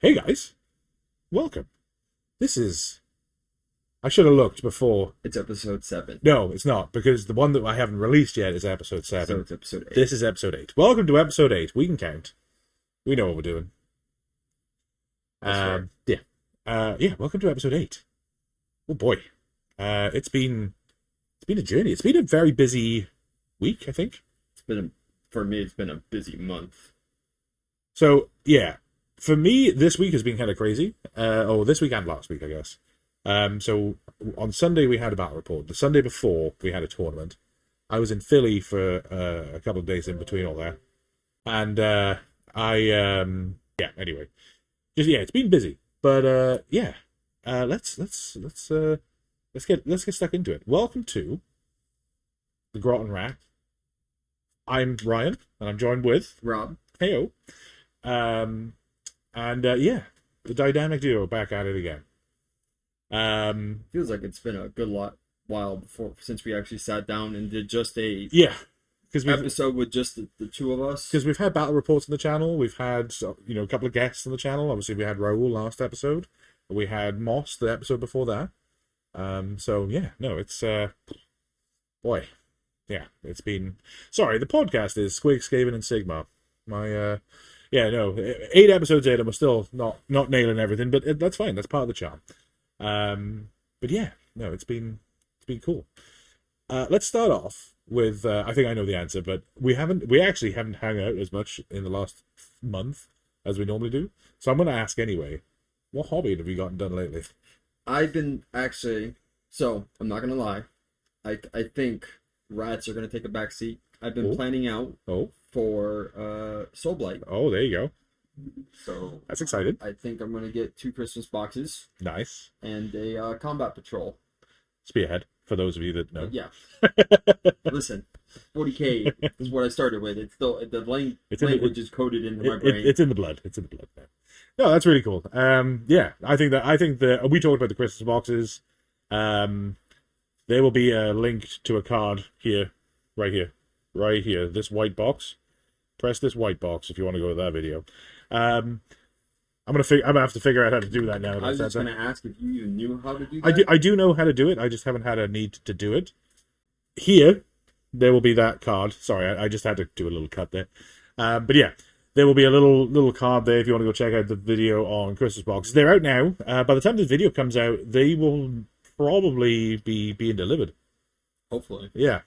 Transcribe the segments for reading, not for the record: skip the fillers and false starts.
Hey guys, welcome. This is. I should have looked before. It's episode 7. No, it's not, because the one that I haven't released yet is episode 7. So it's episode 8. This is episode 8. Welcome to episode 8. We can count. We know what we're doing. That's right. Yeah, welcome to episode 8. Oh boy. It's been a journey. It's been a very busy week, I think. For me, it's been a busy month. So, yeah. For me, this week has been kind of crazy. This week and last week, I guess. So on Sunday we had a battle report. The Sunday before we had a tournament. I was in Philly for a couple of days in between all that, and Anyway, it's been busy, but let's get stuck into it. Welcome to the Grot and Rat. I'm Ryan, and I'm joined with Rob. Heyo. The dynamic duo back at it again. Feels like it's been a good while since we actually sat down and did just a episode with just the two of us. Because we've had battle reports on the channel, we've had a couple of guests on the channel. Obviously, we had Raoul last episode, we had Moss the episode before that. It's been. Sorry, the podcast is Squigs, Skaven, and Sigmar. 8 episodes in, and we're still not nailing everything, but that's fine. That's part of the charm. It's been cool. Let's start off with. I think I know the answer, but we actually haven't hung out as much in the last month as we normally do. So I'm going to ask anyway. What hobby have you gotten done lately? I've been actually. So I'm not gonna lie. I think rats are gonna take a back seat. I've been planning out. For Soul Blight. Oh, there you go. So that's exciting. I think I'm gonna get 2 Christmas boxes. Nice. And a combat patrol. Spearhead, for those of you that know. Yeah. Listen, 40k is what I started with. It's still the language is coded into my brain. It's in the blood. It's in the blood. Man. No, that's really cool. I think that we talked about the Christmas boxes. There will be a link to a card here, right here. This white box. Press this white box if you want to go to that video. I'm gonna have to figure out how to do that now. I was just gonna ask if you even knew how to do that. I do know how to do it. I just haven't had a need to do it. Here, there will be that card. Sorry, I just had to do a little cut there. There will be a little card there if you want to go check out the video on Christmas boxes. They're out now. By the time this video comes out, they will probably be being delivered. Hopefully. Yeah.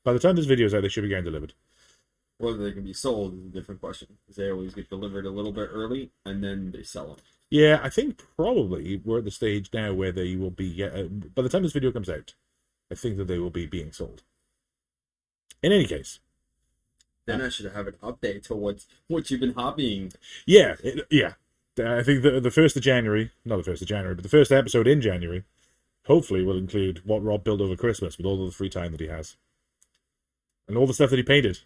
By the time this video is out, they should be getting delivered. Whether they can be sold is a different question, because they always get delivered a little bit early, and then they sell them. Yeah, I think probably we're at the stage now where they will be... by the time this video comes out, I think that they will be being sold. In any case. Then I should have an update to what you've been hobbying. Yeah. I think the 1st of January, not the 1st of January, but the first episode in January, hopefully will include what Rob built over Christmas with all of the free time that he has. And all the stuff that he painted.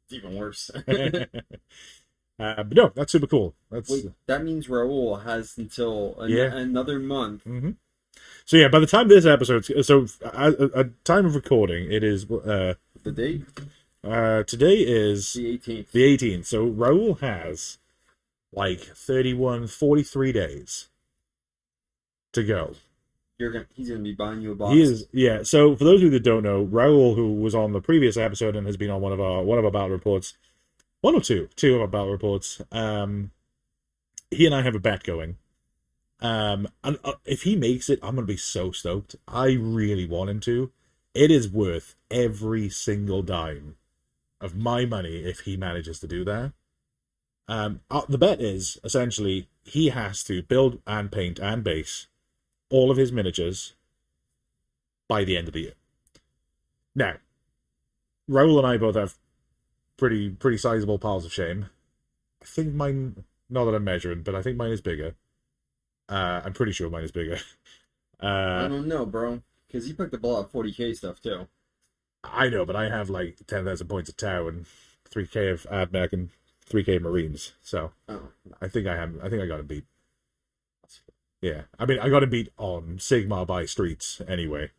It's even worse. But no, that's super cool. Wait, that means Raoul has until another month. Mm-hmm. So yeah, by the time this episode, at time of recording, it is the date. Today is the 18th. The 18th. So Raoul has 43 days to go. He's gonna be buying you a box. He is, yeah. So for those of you that don't know, Raoul, who was on the previous episode and has been on one of our battle reports, two of our battle reports, he and I have a bet going. And if he makes it, I'm gonna be so stoked. I really want him to. It is worth every single dime of my money if he manages to do that. The bet is essentially he has to build and paint and base all of his miniatures by the end of the year. Now, Raoul and I both have pretty sizable piles of shame. I think mine, not that I'm measuring, but I think mine is bigger. I'm pretty sure mine is bigger. I don't know, bro, because you picked up a lot of 40k stuff too. I know, but I have 10,000 points of Tau and 3k of AdMech and 3k Marines. So I think I got him beat. Yeah, I mean, I got him beat on Sigmar by streets anyway.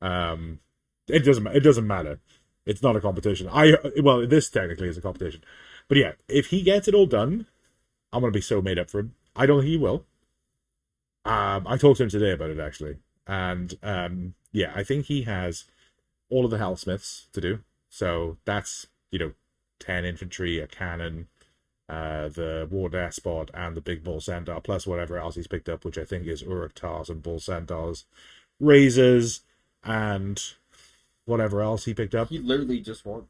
It doesn't matter. It's not a competition. This technically is a competition. But yeah, if he gets it all done, I'm going to be so made up for him. I don't think he will. I talked to him today about it, actually. And, yeah, I think he has all of the Hellsmiths to do. So that's, 10 infantry, a cannon, the War Despot, and the big Bull Centaur, plus whatever else he's picked up, which I think is Uruk-Tars and Bull Centaurs, Razors, and whatever else he picked up. He literally just won.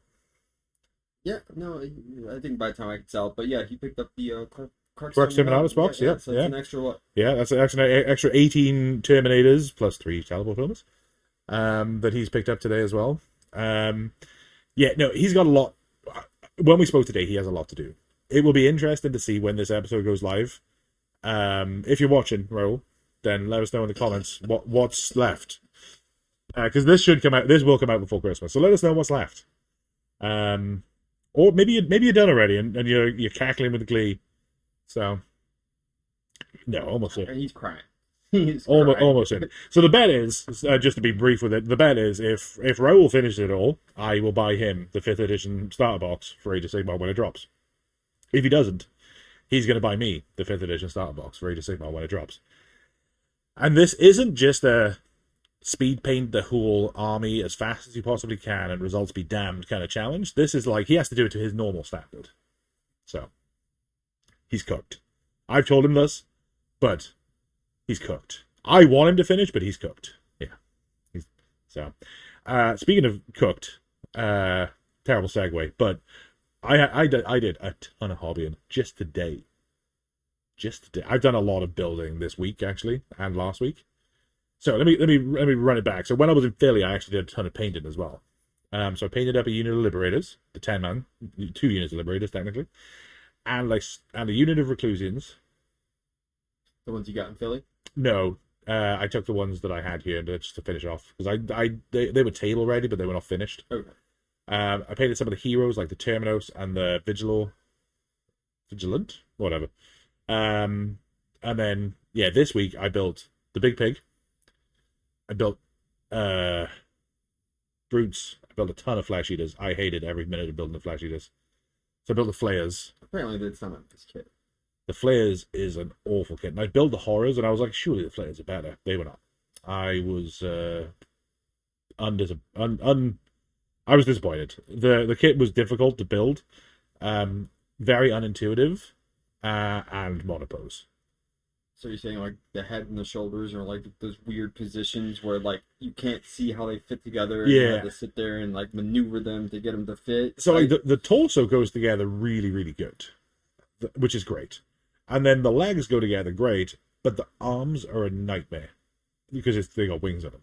Yeah, no, I think by the time I can tell, but yeah, he picked up the Crux Terminatus box, yeah. So it's an extra what? Yeah, that's an extra 18 Terminators plus 3 teleport films that he's picked up today as well. Yeah, no, he's got a lot. When we spoke today, he has a lot to do. It will be interesting to see when this episode goes live. If you're watching, Raoul, then let us know in the comments what's left. Because this will come out before Christmas. So let us know what's left. Or maybe you're done already and you're cackling with glee. So no, almost it. He's crying. Almost in. So the bet is, just to be brief with it, the bet is if Raoul finishes it all, I will buy him the 5th edition starter box for Age of Sigmar when it drops. If he doesn't, he's going to buy me the 5th edition starter box for Age of Sigmar when it drops. And this isn't just a speed paint the whole army as fast as you possibly can and results be damned kind of challenge. This is like he has to do it to his normal standard. So he's cooked. I've told him this, but he's cooked. I want him to finish, but he's cooked. Yeah. Speaking of cooked, terrible segue, but I did a ton of hobbying just today. I've done a lot of building this week actually, and last week. So let me run it back. So when I was in Philly, I actually did a ton of painting as well. So I painted up a unit of Liberators, the 10-man, 2 units of Liberators technically, and a unit of Reclusians. The ones you got in Philly? No, I took the ones that I had here just to finish off because they were table ready, but they were not finished. Okay. I painted some of the heroes like the Terminos and the Vigilant, whatever. And then this week I built the Big Pig. I built Brutes. I built a ton of Flesh Eaters. I hated every minute of building the Flesh Eaters. So I built the Flayers. Apparently that's not this kit. The Flayers is an awful kit. And I built the Horrors, and I was like, surely the Flayers are better. They were not. I was I was disappointed. The kit was difficult to build, very unintuitive, and monopose. So you're saying like the head and the shoulders are like those weird positions where like you can't see how they fit together, and you have to sit there and like maneuver them to get them to fit. So like the torso goes together really, really good, which is great, and then the legs go together great, but the arms are a nightmare because they got wings on them.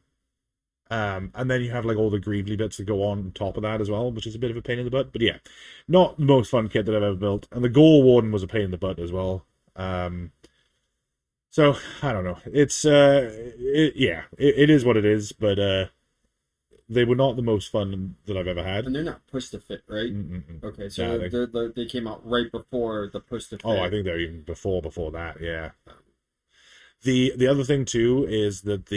And then you have like all the greavely bits that go on top of that as well, which is a bit of a pain in the butt. But yeah, not the most fun kit that I've ever built. And the Gore Warden was a pain in the butt as well. So I don't know. It's it is what it is. But they were not the most fun that I've ever had. And they're not push to fit, right? Mm-mm. Okay, so they came out right before the push to fit. Oh, I think they're even before that. Yeah. The other thing too is that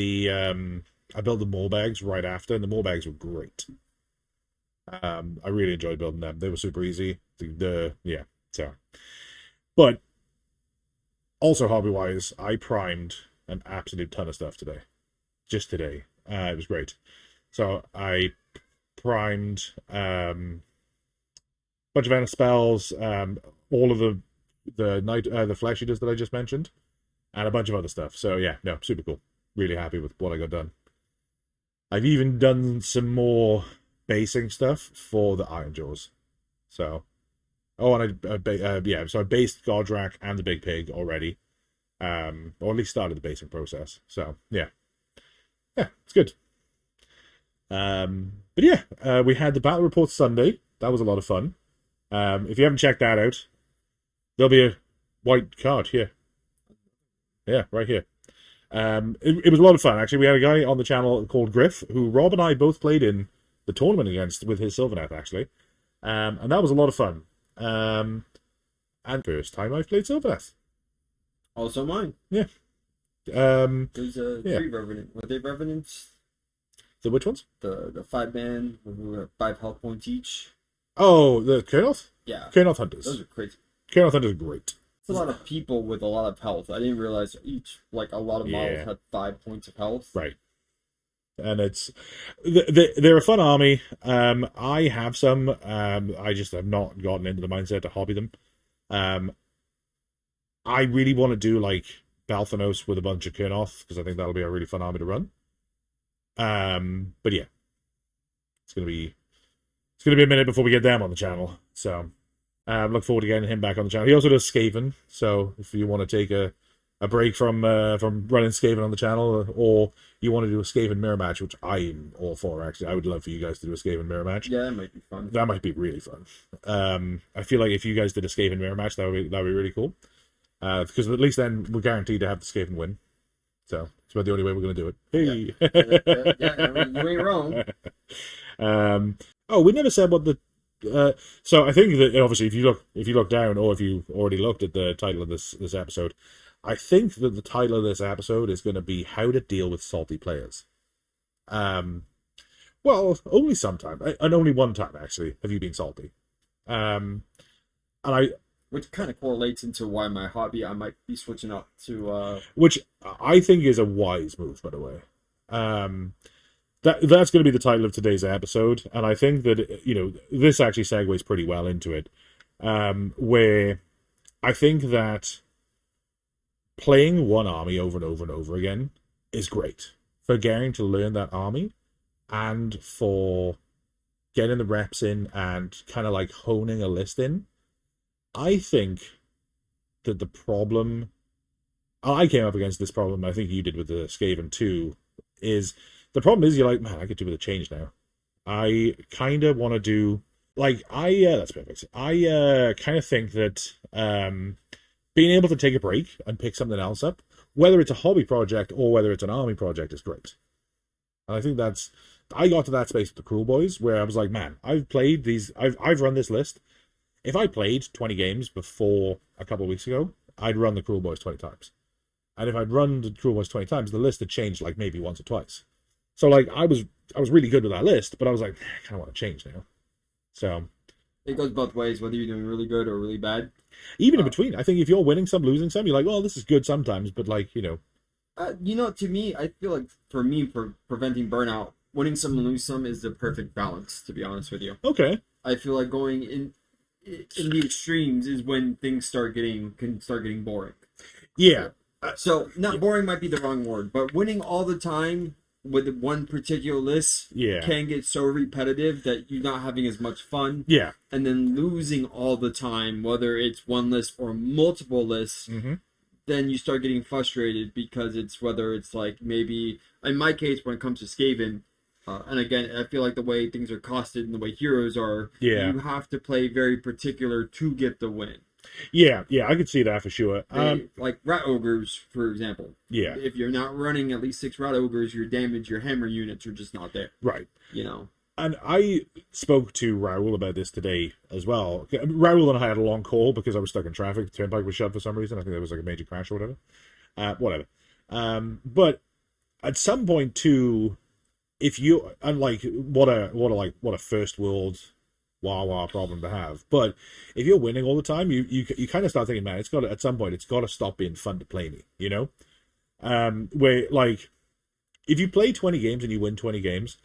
I built the Maulbags right after, and the Maulbags were great. I really enjoyed building them. They were super easy. But also hobby-wise, I primed an absolute ton of stuff today. Just today. It was great. So I primed a bunch of Enna spells, all of the Flesh Eaters that I just mentioned, and a bunch of other stuff. So yeah, no, super cool. Really happy with what I got done. I've even done some more basing stuff for the Iron Jaws. So, so I based Godrak and the Big Pig already, or at least started the basing process. So yeah, it's good. But yeah, we had the battle report Sunday. That was a lot of fun. If you haven't checked that out, there'll be a white card here. Yeah, right here. It was a lot of fun, actually. We had a guy on the channel called Griff, who Rob and I both played in the tournament against with his Sylvaneth, actually. And that was a lot of fun. And first time I've played Sylvaneth. Also mine. Yeah. There's 3 Revenant. Were they Revenants? The which ones? The 5-man, who were 5 health points each. Oh, the Kernoth? Yeah. Kernoth Hunters. Those are crazy. Kernoth Hunters are great. a lot of people with a lot of health. I didn't realize a lot of models had 5 points of health. Right. And they're a fun army. I have some. I just have not gotten into the mindset to hobby them. I really want to do like Balthanos with a bunch of Kurnoth because I think that'll be a really fun army to run. But yeah, it's gonna be a minute before we get them on the channel. So look forward to getting him back on the channel. He also does Skaven, so if you want to take a break from running Skaven on the channel, or you want to do a Skaven mirror match, which I'm all for, actually. I would love for you guys to do a Skaven mirror match. Yeah, that might be fun. That might be really fun. I feel like if you guys did a Skaven mirror match, that would be really cool. Because at least then we're guaranteed to have the Skaven win. So it's about the only way we're going to do it. Hey! Yeah, you ain't wrong. We never said what the... so I think that, obviously, if you look down, or if you already looked at the title of this episode, I think that the title of this episode is going to be How to Deal with Salty Players. Well, only sometime, and only one time, actually, have you been salty. Which kind of correlates into why my hobby, I might be switching up to... Which I think is a wise move, by the way. That's going to be the title of today's episode, and I think that, this actually segues pretty well into it, where I think that playing one army over and over and over again is great for getting to learn that army and for getting the reps in and kind of like honing a list in. I think that the problem I came up against this problem, I think you did with the Skaven too, is the problem is you're like, man, I could do with a change now. I kind of want to do that's perfect. I kind of think that being able to take a break and pick something else up, whether it's a hobby project or whether it's an army project, is great. And I think I got to that space with the Cruel Boys where I was like, man, I've run this list. If I played 20 games before a couple of weeks ago, I'd run the Cruel Boys 20 times. And if I'd run the Cruel Boys 20 times, the list had changed like maybe once or twice. So I was really good with that list, but I was like, I kind of want to change now. So it goes both ways, whether you're doing really good or really bad. Even in between, I think if you're winning some, losing some, you're like, well, this is good sometimes, but to me, I feel like for preventing burnout, winning some and lose some is the perfect balance, to be honest with you. Okay. I feel like going in the extremes is when things can start getting boring. Yeah. So not boring might be the wrong word, but winning all the time with one particular list can get so repetitive that you're not having as much fun. Yeah. And then losing all the time, whether it's one list or multiple lists, then you start getting frustrated because whether it's like maybe, in my case, when it comes to Skaven, and again, I feel like the way things are costed and the way heroes are, you have to play very particular to get the win. Yeah, I could see that for sure. Like Rat Ogres, for example. Yeah. If you're not running at least 6 Rat Ogres, your hammer units are just not there. Right. And I spoke to Raoul about this today as well. Raoul and I had a long call because I was stuck in traffic. The turnpike was shut for some reason. I think there was like a major crash or whatever. Whatever. But at some point too, if you, and what a first world wah problem to have. But if you're winning all the time, you kind of start thinking, man, at some point it's got to stop being fun to play me, where if you play 20 games and you win 20 games,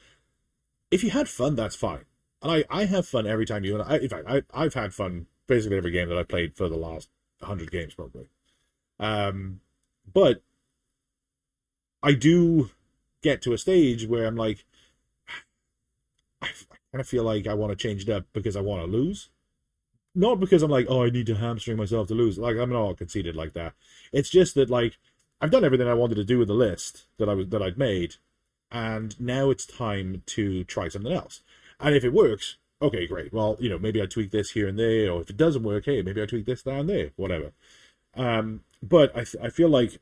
if you had fun, that's fine. And I have fun every time you win. In fact, I've had fun basically every game that I played for the last 100 games probably. But I do get to a stage where I'm like, I kind of feel like I want to change it up because I want to lose. Not because I'm like, oh, I need to hamstring myself to lose. I'm not conceited like that. It's just that I've done everything I wanted to do with the list that I'd made, and now it's time to try something else. And if it works, okay, great. Well, maybe I tweak this here and there, or if it doesn't work, hey, maybe I tweak this down there, whatever. But I feel like,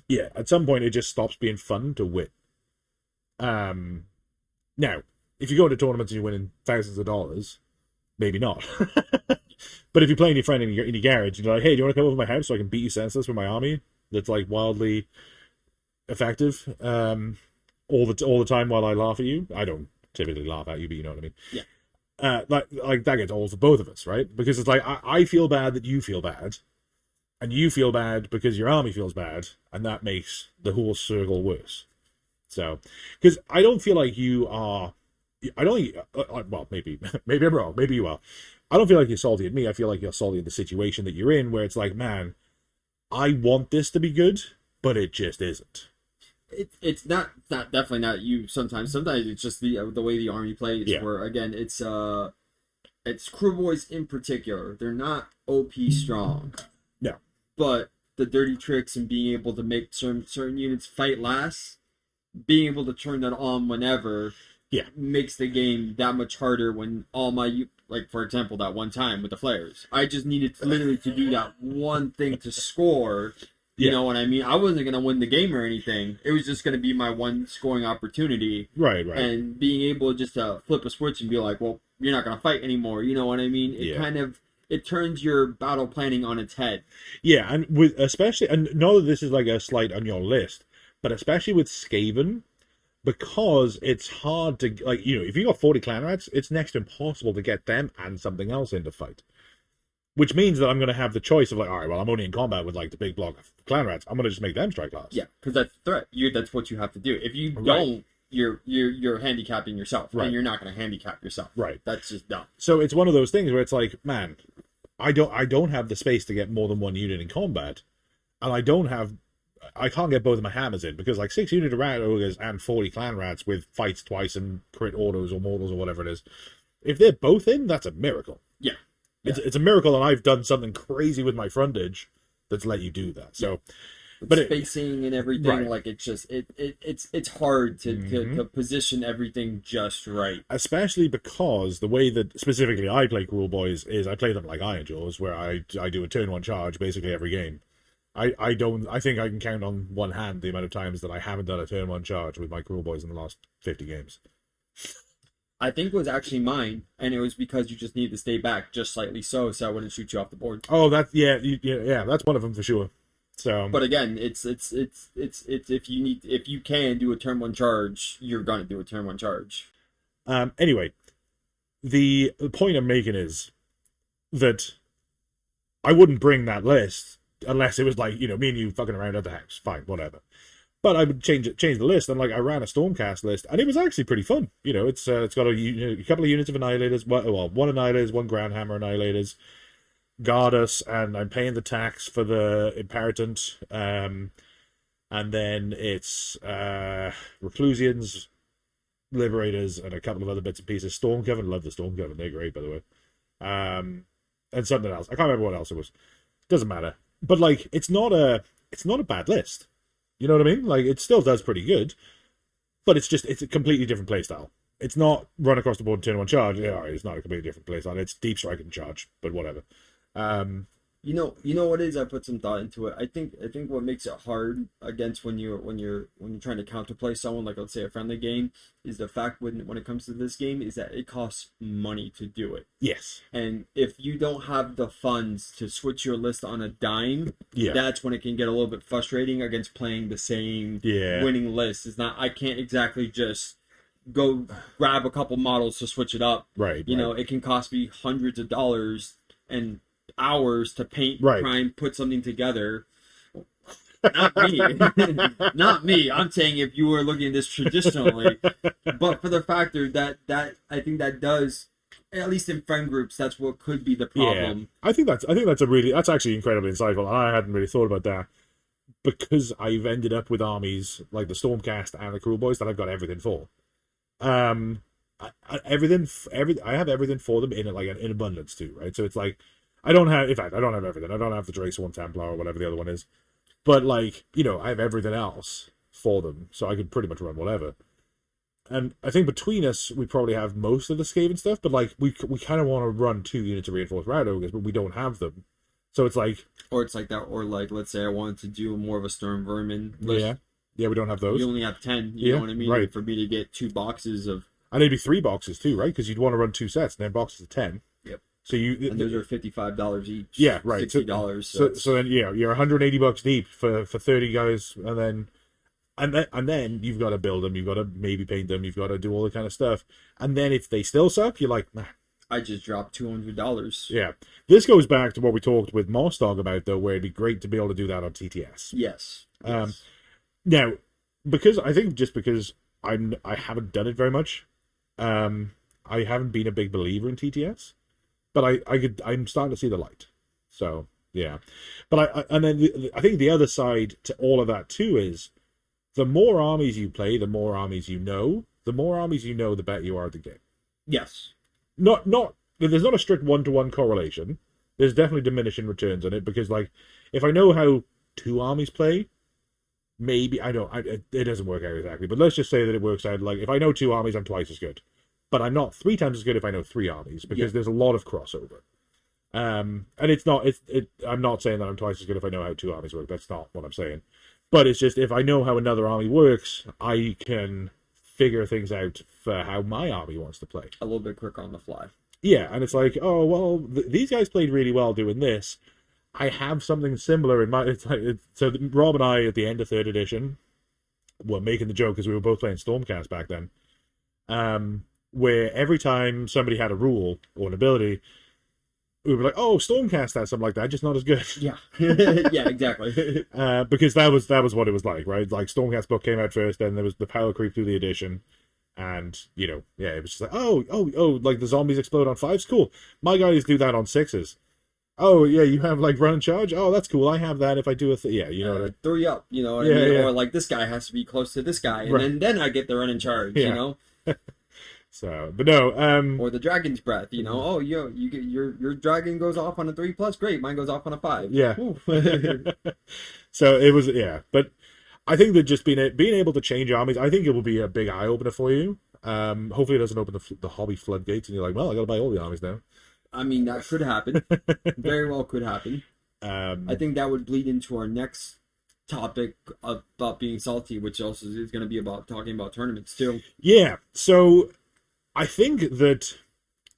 yeah, at some point it just stops being fun to win. Now, if you go into tournaments and you're winning thousands of dollars, maybe not. But if you're playing your friend in your garage, you're like, hey, do you want to come over to my house so I can beat you senseless with my army that's wildly effective all the time while I laugh at you? I don't typically laugh at you, but you know what I mean. Yeah. That gets old for both of us, right? Because it's I feel bad that you feel bad, and you feel bad because your army feels bad, and that makes the whole circle worse. So, because I don't feel like you are, I don't, well, maybe, maybe I'm wrong, maybe you are. I don't feel like you're salty at me. I feel like you're salty at the situation that you're in, where it's like, man, I want this to be good, but it just isn't. It's not definitely not you. Sometimes it's just the way the army plays. Yeah. Where again, it's crew boys in particular. They're not OP strong. No. But the dirty tricks and being able to make certain units fight last, being able to turn that on whenever, makes the game that much harder. When all my, like for example, that one time with the flares, I just needed literally to do that one thing to score. You know what I mean? I wasn't going to win the game or anything. It was just going to be my one scoring opportunity. Right. And being able just to flip a switch and be like, well, you're not going to fight anymore. You know what I mean? It kind of, it turns your battle planning on its head. Yeah, and with especially, and not that this is like a slight on your list, but especially with Skaven, because it's hard to, like, you know, if you got 40 clan rats, it's next to impossible to get them and something else into fight. Which means that I'm going to have the choice of like, all right, well, I'm only in combat with like the big block of clan rats. I'm going to just make them strike last. Yeah, because that's the threat. That's what you have to do. If you don't, you're handicapping yourself, and you're not going to handicap yourself. Right. That's just dumb. So it's one of those things where it's like, man, I don't have the space to get more than one unit in combat, and I can't get both of my hammers in, because like 6 unit of rat ogres and 40 clan rats with fights twice and crit autos or mortals or whatever it is, if they're both in, that's a miracle. Yeah. It's a miracle, and I've done something crazy with my frontage that's let you do that. So, but spacing and everything, like it's just it's hard to position everything just right. Especially because the way that specifically I play Cruel Boys is I play them like Iron Jaws, where I do a turn 1 charge basically every game. I think I can count on one hand the amount of times that I haven't done a turn 1 charge with my Cruel Boys in the last 50 games. I think it was actually mine, and it was because you just needed to stay back just slightly so I wouldn't shoot you off the board. Oh, that's that's one of them for sure. So, but again, it's if you can do a turn 1 charge, you're gonna do a turn 1 charge. Anyway, the point I'm making is that I wouldn't bring that list unless it was like, you know, me and you fucking around at the house. Fine, whatever. But I would change the list, and like I ran a Stormcast list, and it was actually pretty fun. You know, it's got a couple of units of Annihilators, one Annihilators, one Groundhammer Annihilators, Goddess, and I'm paying the tax for the Imperatant, and then it's Reclusians, Liberators, and a couple of other bits and pieces. Stormcoven, love the Stormcoven, they're great, by the way. And something else, I can't remember what else it was. Doesn't matter. But like, it's not a bad list. You know what I mean? Like, it still does pretty good, but it's a completely different playstyle. It's not run across the board and turn 1 charge. Yeah, it's not a completely different playstyle. It's deep strike and charge, but whatever. You know what it is? I put some thought into it. I think what makes it hard against when you're trying to counterplay someone, like let's say a friendly game, is the fact when it comes to this game is that it costs money to do it. Yes. And if you don't have the funds to switch your list on a dime, that's when it can get a little bit frustrating against playing the same winning list. It's not, I can't exactly just go grab a couple models to switch it up. Right. You know, it can cost me hundreds of dollars and hours to paint, try and put something together. Not me. Not me. I'm saying if you were looking at this traditionally, but for the factor that I think that does, at least in friend groups, that's what could be the problem. Yeah. I think that's actually incredibly insightful, and I hadn't really thought about that, because I've ended up with armies like the Stormcast and the Cruel Boys that I've got everything for. I have everything for them in abundance too, right? So it's like, I don't have everything. I don't have the Drace Templar or whatever the other one is. But, like, you know, I have everything else for them, so I could pretty much run whatever. And I think between us, we probably have most of the Skaven stuff, but, like, we kind of want to run 2 units of Reinforced Rat Ogres, but we don't have them. So it's like... Or it's like that, or like, let's say I wanted to do more of a Sturm Vermin list. Yeah, we don't have those. You only have 10, you know what I mean? Right. For me to get 2 boxes of... And it'd be 3 boxes too, right? Because you'd want to run 2 sets, and then boxes of 10. Yep. So and those are $55 each. Yeah, right. $60. So then you're $180 deep for 30 guys, and then you've got to build them, you've got to maybe paint them, you've got to do all the kind of stuff, and then if they still suck, you're like, nah, I just dropped $200. Yeah. This goes back to what we talked with Mostog about, though, where it'd be great to be able to do that on TTS. Yes. Now, because I think just because I haven't done it very much, I haven't been a big believer in TTS, but I'm starting to see the light. So yeah, but and then I think the other side to all of that too is the more armies you play, the more armies you know. The more armies you know, the better you are at the game. Yes. Not there's not a strict 1-to-1 correlation. There's definitely diminishing returns on it because, like, if I know how 2 armies play, maybe it doesn't work out exactly, but let's just say that it works out. Like, if I know 2 armies, I'm twice as good, but I'm not 3 times as good if I know 3 armies because there's a lot of crossover. And I'm not saying that I'm twice as good if I know how 2 armies work. That's not what I'm saying. But it's just if I know how another army works, I can figure things out for how my army wants to play. A little bit quicker on the fly. Yeah, and it's like, oh, well, these guys played really well doing this. I have something similar in my... So Rob and I, at the end of 3rd edition, were making the joke, because we were both playing Stormcast back then, where every time somebody had a rule or an ability, we were like, oh, Stormcast has something like that, just not as good. Yeah. Yeah, exactly. Because that was what it was like, right? Like, Stormcast book came out first, then there was the power creep through the edition, and, you know, yeah, it was just like, oh, like, the zombies explode on 5s? Cool. My guys do that on 6s. Oh, yeah, you have, like, run and charge? Oh, that's cool. I have that if I do a yeah, you know. 3 up, you know what I mean? Yeah. Or, like, this guy has to be close to this guy, and then I get the run and charge, you know? So, but no, or the dragon's breath, you know. Oh, you get your dragon goes off on a 3+, great. Mine goes off on a 5. Yeah. So it was, yeah. But I think that just being able to change armies, I think it will be a big eye opener for you. Hopefully, it doesn't open the hobby floodgates, and you're like, well, I got to buy all the armies now. I mean, that could happen. Very well could happen. I think that would bleed into our next topic about being salty, which also is going to be about talking about tournaments too. Yeah. So I think that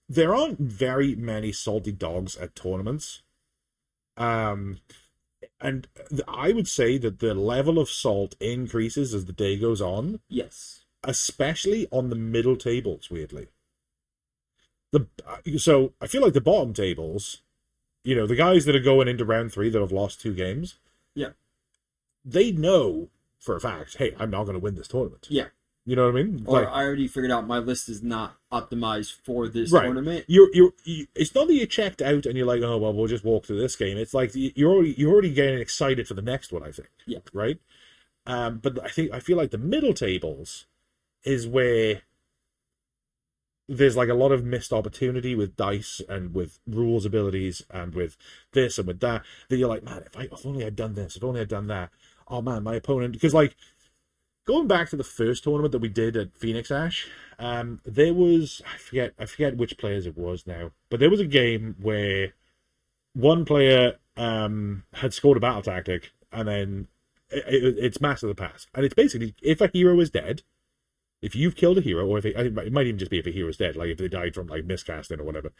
there aren't very many salty dogs at tournaments. And I would say that the level of salt increases as the day goes on. Yes. Especially on the middle tables, weirdly. So I feel like the bottom tables, you know, the guys that are going into round 3 that have lost 2 games, yeah, they know for a fact, hey, I'm not going to win this tournament. Yeah. You know what I mean? Or I already figured out my list is not optimized for this tournament. It's not that you checked out and you're like, oh well, we'll just walk through this game. It's like you're already getting excited for the next one, I think. Yeah. Right. But I feel like the middle tables is where there's like a lot of missed opportunity with dice and with rules abilities and with this and with that you're like, man, if only I'd done this, if only I'd done that. Oh man, my opponent, because like going back to the first tournament that we did at Phoenix Ash, there was I forget which players it was now, but there was a game where one player had scored a battle tactic and then it's Master of the Past, and it's basically if a hero is dead. If you've killed a hero, or it might even just be if a hero's dead, like if they died from like miscasting or whatever.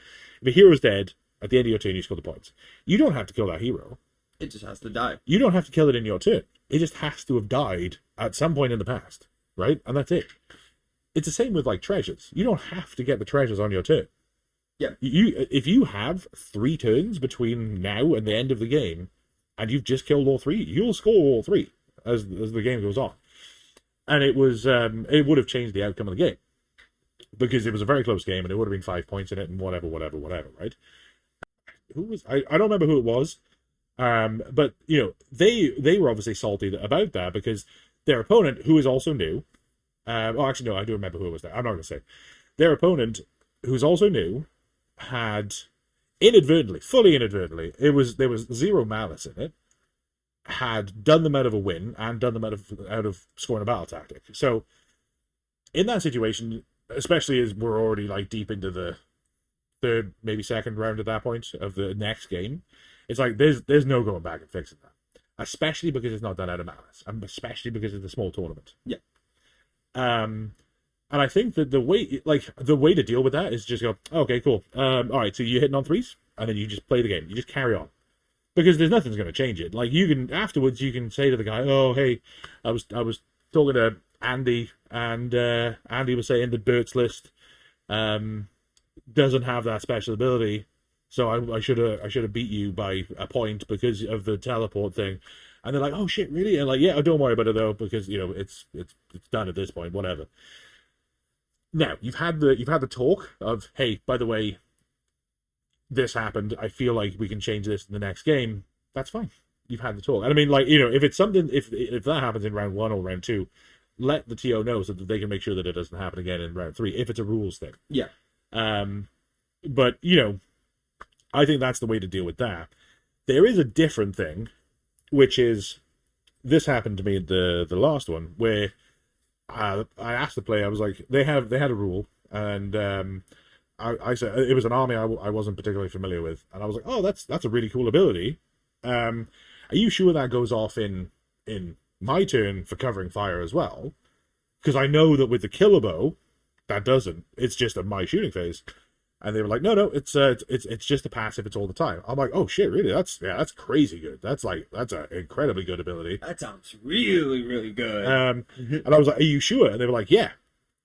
If a hero's dead, at the end of your turn, you score the points. You don't have to kill that hero. It just has to die. You don't have to kill it in your turn. It just has to have died at some point in the past, right? And that's it. It's the same with like treasures. You don't have to get the treasures on your turn. Yeah. If you have 3 turns between now and the end of the game, and you've just killed all 3, you'll score all 3 as the game goes on. And it would have changed the outcome of the game because it was a very close game and it would have been 5 points in it and whatever, right? I don't remember who it was, but you know they were obviously salty about that because their opponent, who is also new, actually no, I do remember who it was. I'm not going to say. Their opponent, who's also new, had fully inadvertently, there was 0 malice in it. Had done them out of a win and done them out of scoring a battle tactic. So in that situation, especially as we're already like deep into the 3rd, maybe 2nd round at that point of the next game, it's like there's no going back and fixing that. Especially because it's not done out of malice, and especially because it's a small tournament. Yeah. And I think that the way to deal with that is just go, okay, cool. All right, so you're hitting on 3s, and then you just play the game. You just carry on. Because there's nothing's going to change it. Like afterwards, you can say to the guy, "Oh, hey, I was talking to Andy, and Andy was saying that Bert's list doesn't have that special ability, so I should have beat you by a point because of the teleport thing. And they're like, oh shit, really? And like, yeah, don't worry about it though, because it's done at this point, whatever. Now you've had the talk of, hey, by the way, this happened. I feel like we can change this in the next game. That's fine. You've had the talk. And I mean, like, if it's something, if that happens in round 1 or round 2, let the TO know so that they can make sure that it doesn't happen again in round 3 if it's a rules thing. Yeah. But I think that's the way to deal with that. There is a different thing, which is, this happened to me at the last one, where I asked the player, I was like, they had a rule, and I said it was an army I wasn't particularly familiar with, and I was like, oh, that's a really cool ability. Are you sure that goes off in my turn for covering fire as well? Because I know that with the killer bow, that doesn't. It's just a my shooting phase. And they were like, no, it's just a passive. It's all the time. I'm like, oh shit, really? That's crazy good. That's an incredibly good ability. That sounds really, really good. And I was like, are you sure? And they were like, yeah.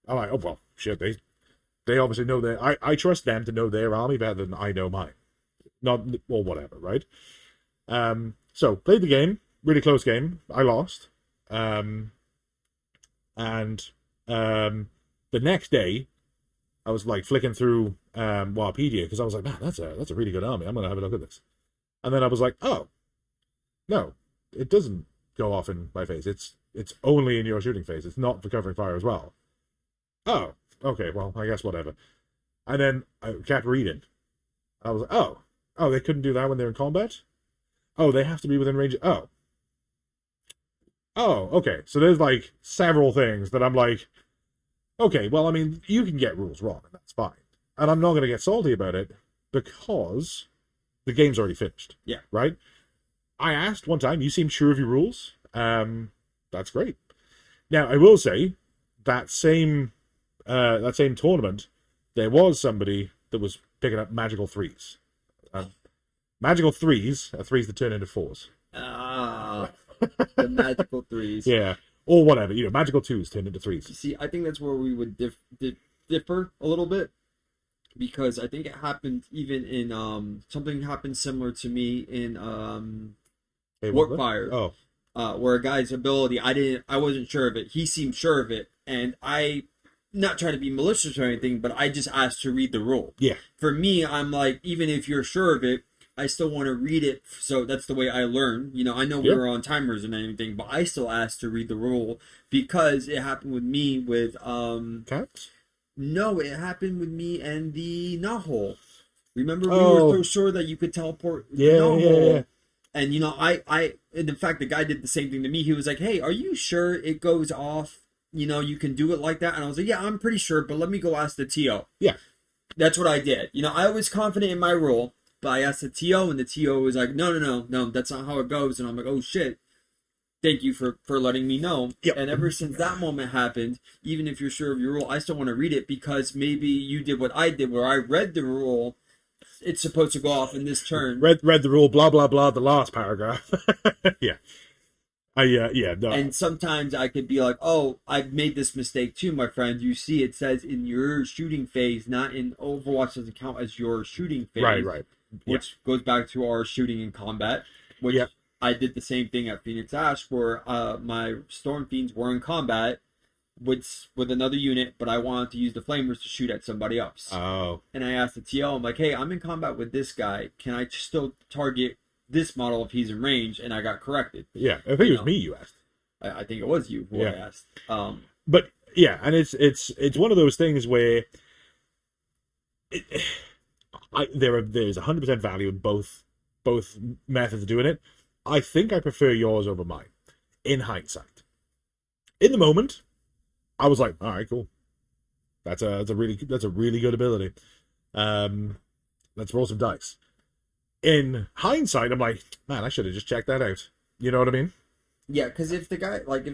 I'm like, oh well, shit. They obviously know that I trust them to know their army better than I know mine. Not or whatever, right? So played the game, really close game. I lost. And the next day, I was like flicking through Warpedia because I was like, man, that's a really good army. I'm gonna have a look at this. And then I was like, oh, no, it doesn't go off in my phase. It's only in your shooting phase. It's not for covering fire as well. Oh, okay, well, I guess whatever. And then I kept reading. I was like, oh, they couldn't do that when they're in combat? Oh, they have to be within range. Oh, okay. So there's like several things that I'm like, okay, well, I mean, you can get rules wrong, and that's fine. And I'm not going to get salty about it because the game's already finished. Yeah. Right? I asked one time, you seem sure of your rules? That's great. Now, I will say, that same tournament, there was somebody that was picking up magical threes. Magical threes are threes that turn into fours. The magical threes. Yeah. Or whatever, magical twos turn into threes. You see, I think that's where we would differ a little bit, because I think it happened even in something happened similar to me in Warpfire. Where a guy's ability, I wasn't sure of it. He seemed sure of it, and I, not trying to be malicious or anything, but I just asked to read the rule. Yeah. For me, I'm like, even if you're sure of it, I still want to read it, so that's the way I learn. I know we were on timers and everything, but I still asked to read the rule because it happened with me with Cats? No, it happened with me and the knothole. Remember, we were so sure that you could teleport the knothole. Yeah. And I in fact, the guy did the same thing to me. He was like, "Hey, are you sure it goes off? You can do it like that?" And I was like, "Yeah, I'm pretty sure, but let me go ask the TO." Yeah, that's what I did. I was confident in my rule. But I asked the TO, and the TO was like, no, that's not how it goes. And I'm like, oh, shit. Thank you for letting me know. Yep. And ever since that moment happened, even if you're sure of your rule, I still want to read it because maybe you did what I did, where I read the rule. It's supposed to go off in this turn. Read the rule, blah, blah, blah, the last paragraph. Yeah. No. And sometimes I could be like, oh, I've made this mistake too, my friend. You see, it says in your shooting phase, not in Overwatch doesn't count as your shooting phase. Right. Which goes back to our shooting in combat, which I did the same thing at Phoenix Ash, where my Storm Fiends were in combat with another unit, but I wanted to use the Flamers to shoot at somebody else. Oh. And I asked the TL, I'm like, hey, I'm in combat with this guy. Can I still target this model if he's in range? And I got corrected. Yeah, I think it was me you asked. I think it was you who I asked. But, yeah, and it's one of those things where... there's 100% value in both methods of doing it. I think I prefer yours over mine, in hindsight. In the moment, I was like, all right, cool. That's a really good ability. Let's roll some dice. In hindsight, I'm like, man, I should have just checked that out. You know what I mean? Yeah, because if the guy, like,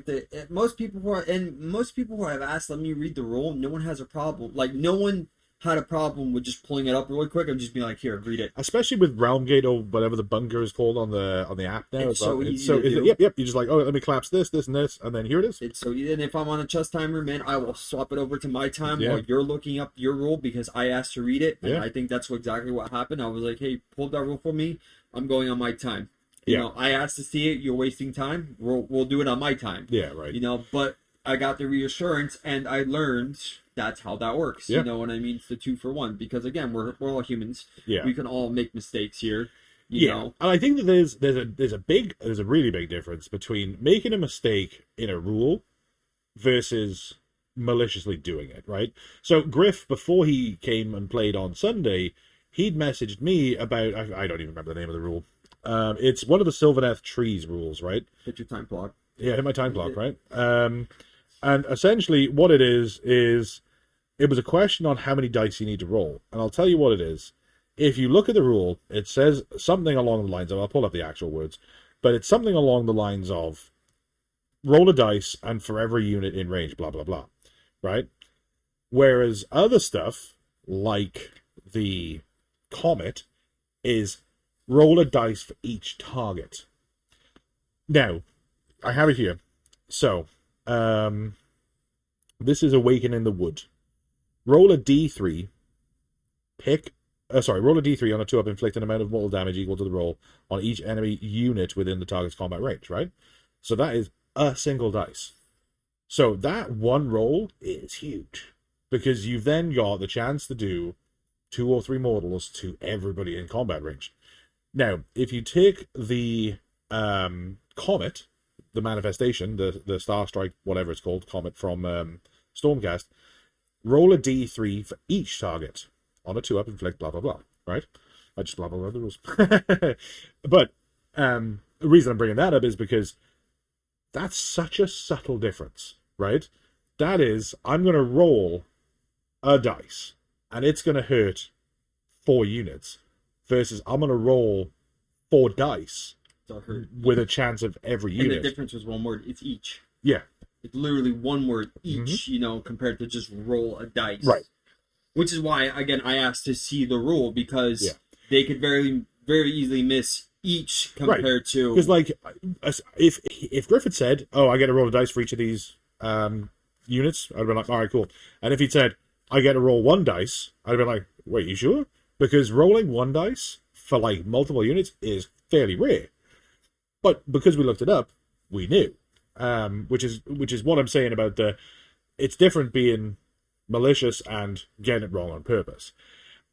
most people who have asked, let me read the rule, no one has a problem. Like, no one had a problem with just pulling it up really quick and just being like, here, read it. Especially with Realm Gate or whatever the bunker is called on the app now. It's so easy to do. Yep. You're just like, oh, let me collapse this, and this, and then here it is. It's so easy. And if I'm on a chess timer, man, I will swap it over to my time Yeah. while you're looking up your rule because I asked to read it. And Yeah. I think that's exactly what happened. I was like, hey, pull that rule for me. I'm going on my time. You know, I asked to see it. You're wasting time. We'll do it on my time. Yeah, right. You know, but I got the reassurance and I learned that's how that works. Yeah. You know what I mean? It's the 2-for-1 because again, we're all humans. Yeah. We can all make mistakes here. You know? And I think that there's a really big difference between making a mistake in a rule versus maliciously doing it, right? So Griff, before he came and played on Sunday, he'd messaged me about I don't even remember the name of the rule. It's one of the Sylvaneth Trees rules, right? Hit your time clock. Yeah, hit my time clock, right? And essentially what it is it was a question on how many dice you need to roll. And I'll tell you what it is. If you look at the rule, it says something along the lines of, I'll pull up the actual words, but it's something along the lines of roll a dice and for every unit in range, blah, blah, blah, right? Whereas other stuff, like the Comet, is roll a dice for each target. Now, I have it here. So, this is Awaken in the Wood. Roll a d3, roll a d3 on a 2-up, inflict an amount of mortal damage equal to the roll on each enemy unit within the target's combat range, right? So that is a single dice. So that one roll is huge, because you've then got the chance to do 2 or 3 mortals to everybody in combat range. Now, if you take the Comet, the manifestation, the Star Strike, whatever it's called, Comet from Stormcast, roll a d3 for each target on a 2-up, inflict, blah, blah, blah, right? I just blah, blah, blah the rules. But the reason I'm bringing that up is because that's such a subtle difference, right? That is, I'm going to roll a dice, and it's going to hurt 4 units, versus I'm going to roll 4 dice with a chance of every unit. And the difference was one word. It's each. Yeah. It's literally one word each, you know, compared to just roll a dice. Right. Which is why, again, I asked to see the rule, because they could very, very easily miss each compared to... Because, like, if Griffith said, oh, I get to roll a dice for each of these units, I'd have been like, all right, cool. And if he'd said, I get to roll 1 dice, I'd have been like, wait, you sure? Because rolling 1 dice for, like, multiple units is fairly rare. But because we looked it up, we knew. Which is what I'm saying about it's different being malicious and getting it wrong on purpose.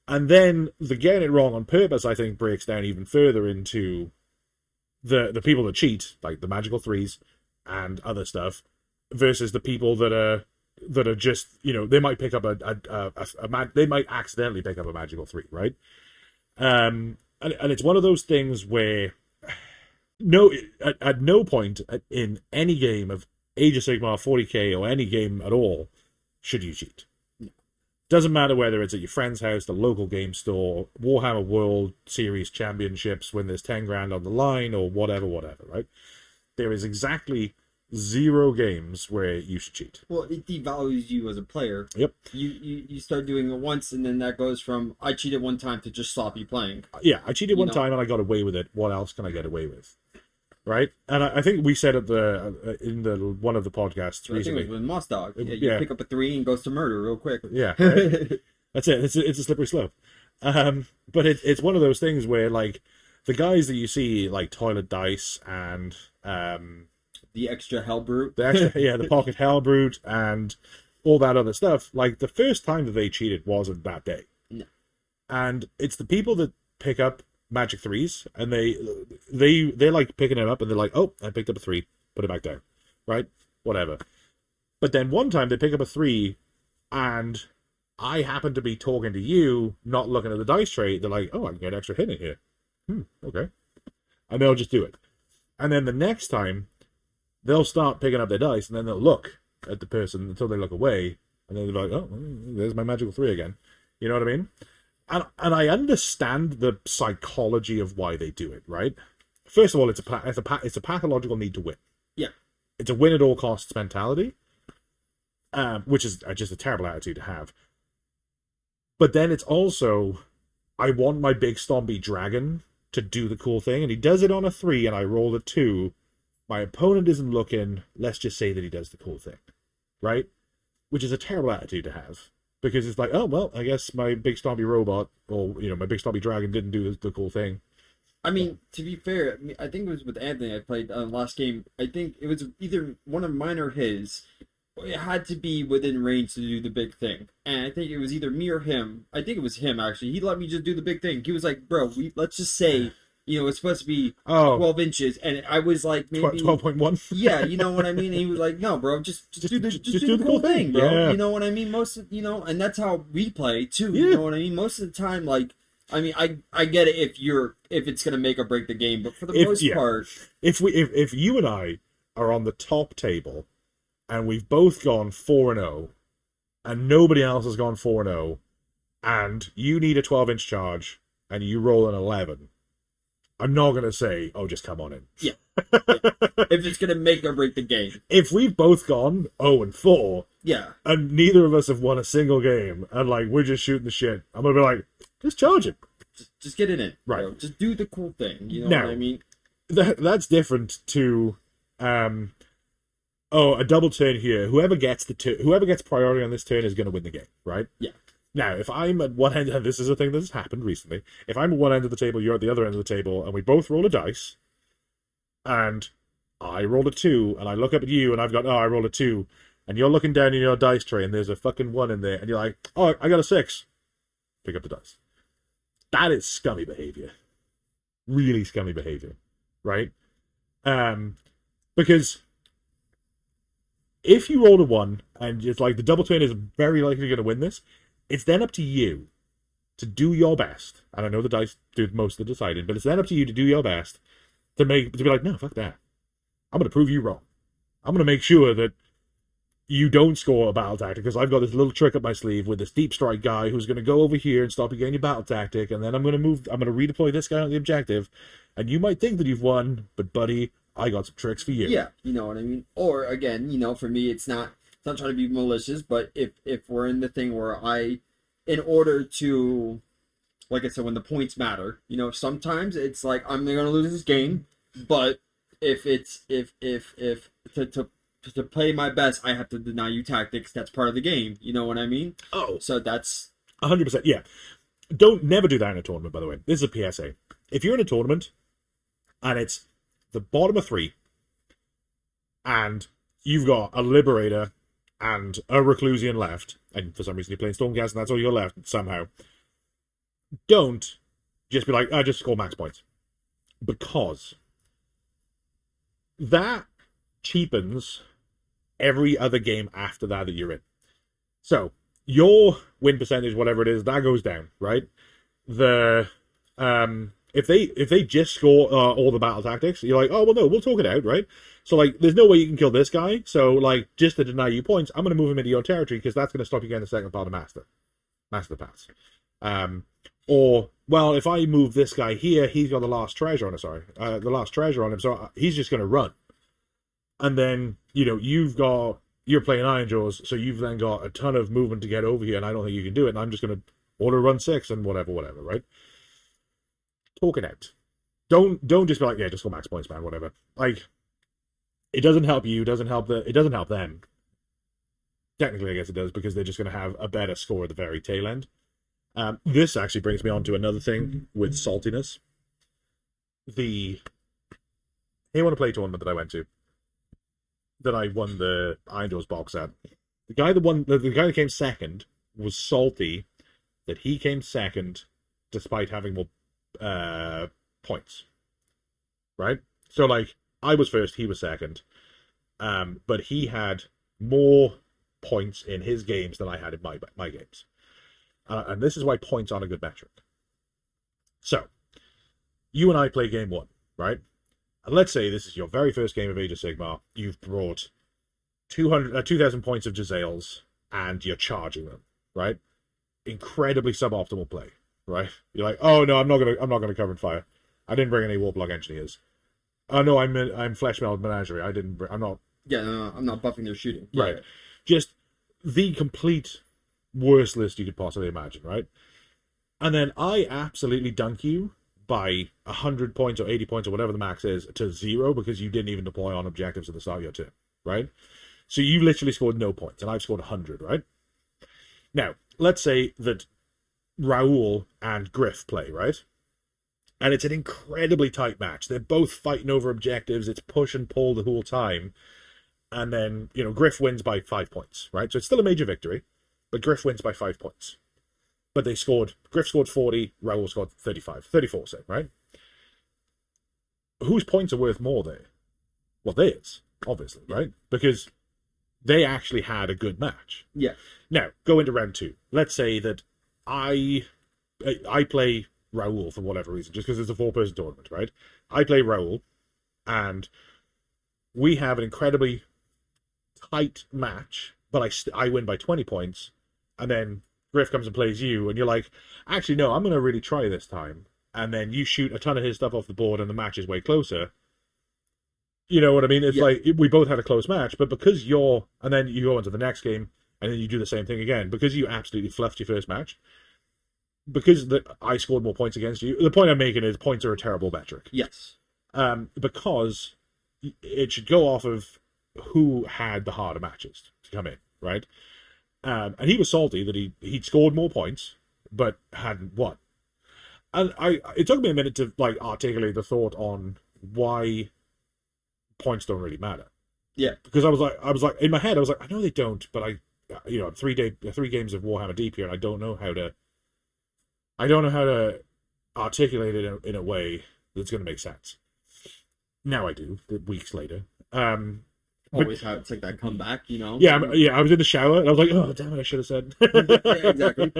And then the getting it wrong on purpose, I think, breaks down even further into the people that cheat, like the magical 3s and other stuff, versus the people that are just, you know, they might pick up they might accidentally pick up a magical 3, right? And it's one of those things where at no point in any game of Age of Sigmar, 40k, or any game at all should you cheat. No. Doesn't matter whether it's at your friend's house, the local game store, Warhammer World Series Championships when there's 10 grand on the line, or whatever, right? There is exactly 0 games where you should cheat. Well, it devalues you as a player. Yep. You start doing it once, and then that goes from, I cheated one time, to just sloppy playing. Yeah, I cheated one time and I got away with it. What else can I get away with? Right? And I think we said at in one of the podcasts recently. I think it was with Moss Dog. You pick up a 3 and goes to murder real quick. Yeah. Right? That's it. It's a slippery slope. But it's one of those things where, like, the guys that you see, like Toilet Dice and the extra Hellbrute. The Pocket Hellbrute and all that other stuff, like, the first time that they cheated wasn't that day. No. And it's the people that pick up Magic 3s, and they're like picking them up, and they're like, oh, I picked up a 3, put it back down, right? Whatever. But then one time they pick up a 3, and I happen to be talking to you, not looking at the dice tray. They're like, oh, I can get extra hit in here. Okay. And they'll just do it. And then the next time, they'll start picking up their dice, and then they'll look at the person until they look away, and then they're like, oh, there's my magical 3 again. You know what I mean? And I understand the psychology of why they do it, right? First of all, it's a pathological need to win. Yeah. It's a win at all costs mentality, which is just a terrible attitude to have. But then it's also, I want my big stompy dragon to do the cool thing, and he does it on a 3, and I roll a 2. My opponent isn't looking. Let's just say that he does the cool thing, right? Which is a terrible attitude to have, because it's like, oh well, I guess my big stompy robot, or my big stompy dragon didn't do the cool thing. I mean, to be fair, I think it was with Anthony I played last game. I think it was either one of mine or his. It had to be within range to do the big thing. And I think it was either me or him. I think it was him, actually. He let me just do the big thing. He was like, bro, let's just say, it's supposed to be 12 inches. And I was like, maybe... 12.1? Yeah, you know what I mean? And he was like, no, bro, just do the cool thing, bro. Yeah. You know what I mean? And that's how we play, too. Yeah. You know what I mean? Most of the time, like... I mean, I get it if it's gonna make or break the game, but for the most part, if you and I are on the top table and we've both gone 4-0, and nobody else has gone 4-0, and you need a 12-inch charge and you roll an 11, I'm not gonna say, oh, just come on in. Yeah. If it's gonna make or break the game. If we've both gone 0-4, yeah, and neither of us have won a single game, and like we're just shooting the shit, I'm gonna be like, just charge it. Just get it in. Right. Bro. Just do the cool thing. You know what I mean? That's different to a double turn here. Whoever gets priority on this turn is going to win the game, right? Yeah. Now, if I'm at one end, and this is a thing that has happened recently, if I'm at one end of the table, you're at the other end of the table, and we both roll a dice, and I rolled a 2, and I look up at you, and I've got, I rolled a 2, and you're looking down in your dice tray, and there's a fucking 1 in there, and you're like, oh, I got a 6. Pick up the dice. That is scummy behavior. Really scummy behavior, right? Because if you roll a 1 and it's like the double turn is very likely going to win this, it's then up to you to do your best. And I know the dice do most of the deciding, but it's then up to you to do your best to be like, no, fuck that. I'm going to prove you wrong. I'm going to make sure that you don't score a battle tactic, because I've got this little trick up my sleeve with this deep strike guy who's going to go over here and stop you getting your battle tactic, and then I'm going to redeploy this guy on the objective, and you might think that you've won, but buddy, I got some tricks for you. Yeah, you know what I mean? Or, again, for me, it's not trying to be malicious, but if we're in the thing where in order to, like I said, when the points matter, sometimes it's like, I'm going to lose this game, but to play my best, I have to deny you tactics. That's part of the game. You know what I mean? Oh. So that's... 100%, yeah. Never do that in a tournament, by the way. This is a PSA. If you're in a tournament, and it's the bottom of 3, and you've got a Liberator and a Reclusian left, and for some reason you're playing Stormcast, and that's all you're left, somehow, don't just be like, I just score max points. Because that cheapens every other game after that you're in. So your win percentage, whatever it is, that goes down, right? If they just score all the battle tactics, you're like, oh well, no, we'll talk it out, right? So like, there's no way you can kill this guy. So like, just to deny you points, I'm going to move him into your territory because that's going to stop you getting the second part of master pass. Or well, if I move this guy here, he's got the last treasure on him. The last treasure on him, so he's just going to run. And then, you're playing Iron Jaws, so you've then got a ton of movement to get over here, and I don't think you can do it, and I'm just going to auto run 6 and whatever, right? Talk it out. Don't just be like, yeah, just go max points, man, whatever. Like, it doesn't help you, it doesn't help them. Technically, I guess it does, because they're just going to have a better score at the very tail end. This actually brings me on to another thing with saltiness. The A1 Play tournament that I went to, that I won the Iron Jaws box at. The guy that came second was salty that he came second despite having more points. Right? So like, I was first, he was second. But he had more points in his games than I had in my games. And this is why points aren't a good metric. So, you and I play game 1, right? And let's say this is your very first game of Age of Sigmar. You've brought 2,000 points of Jezzails, and you're charging them, right? Incredibly suboptimal play, right? You're like, oh no, I'm not gonna cover in fire. I didn't bring any Warplug Engineers. Oh no, I'm Fleshmeld Menagerie. I'm not. Yeah, no, I'm not buffing their shooting. Right. Just the complete worst list you could possibly imagine, right? And then I absolutely dunk you by 100 points or 80 points or whatever the max is to 0 because you didn't even deploy on objectives at the start of your turn, right? So you literally scored no points, and I've scored 100, right? Now, let's say that Raoul and Griff play, right? And it's an incredibly tight match. They're both fighting over objectives. It's push and pull the whole time. And then, Griff wins by 5 points, right? So it's still a major victory, but Griff wins by 5 points. But Griff scored 40, Raoul scored 34, say, right? Whose points are worth more there? Well, theirs, obviously, right? Because they actually had a good match. Yeah. Now, go into round 2. Let's say that I play Raoul for whatever reason, just because it's a 4-person tournament, right? I play Raoul, and we have an incredibly tight match, but I win by 20 points, and then Griff comes and plays you, and you're like, actually, no, I'm going to really try this time. And then you shoot a ton of his stuff off the board, and the match is way closer. You know what I mean? It's like, we both had a close match, but because and then you go into the next game, and then you do the same thing again, because you absolutely fluffed your first match, because I scored more points against you. The point I'm making is points are a terrible metric. Yes. Because it should go off of who had the harder matches to come in, right? And he was salty that he'd scored more points, but hadn't won. And it took me a minute to articulate the thought on why points don't really matter. Yeah. Because I was like in my head I was like, I know they don't, but I'm 3 games of Warhammer deep here, and I don't know how to articulate it in a way that's going to make sense. Now I do, weeks later. Always how it's like that comeback, Yeah, I was in the shower, and I was like, oh, damn it, I should have said. Yeah, exactly.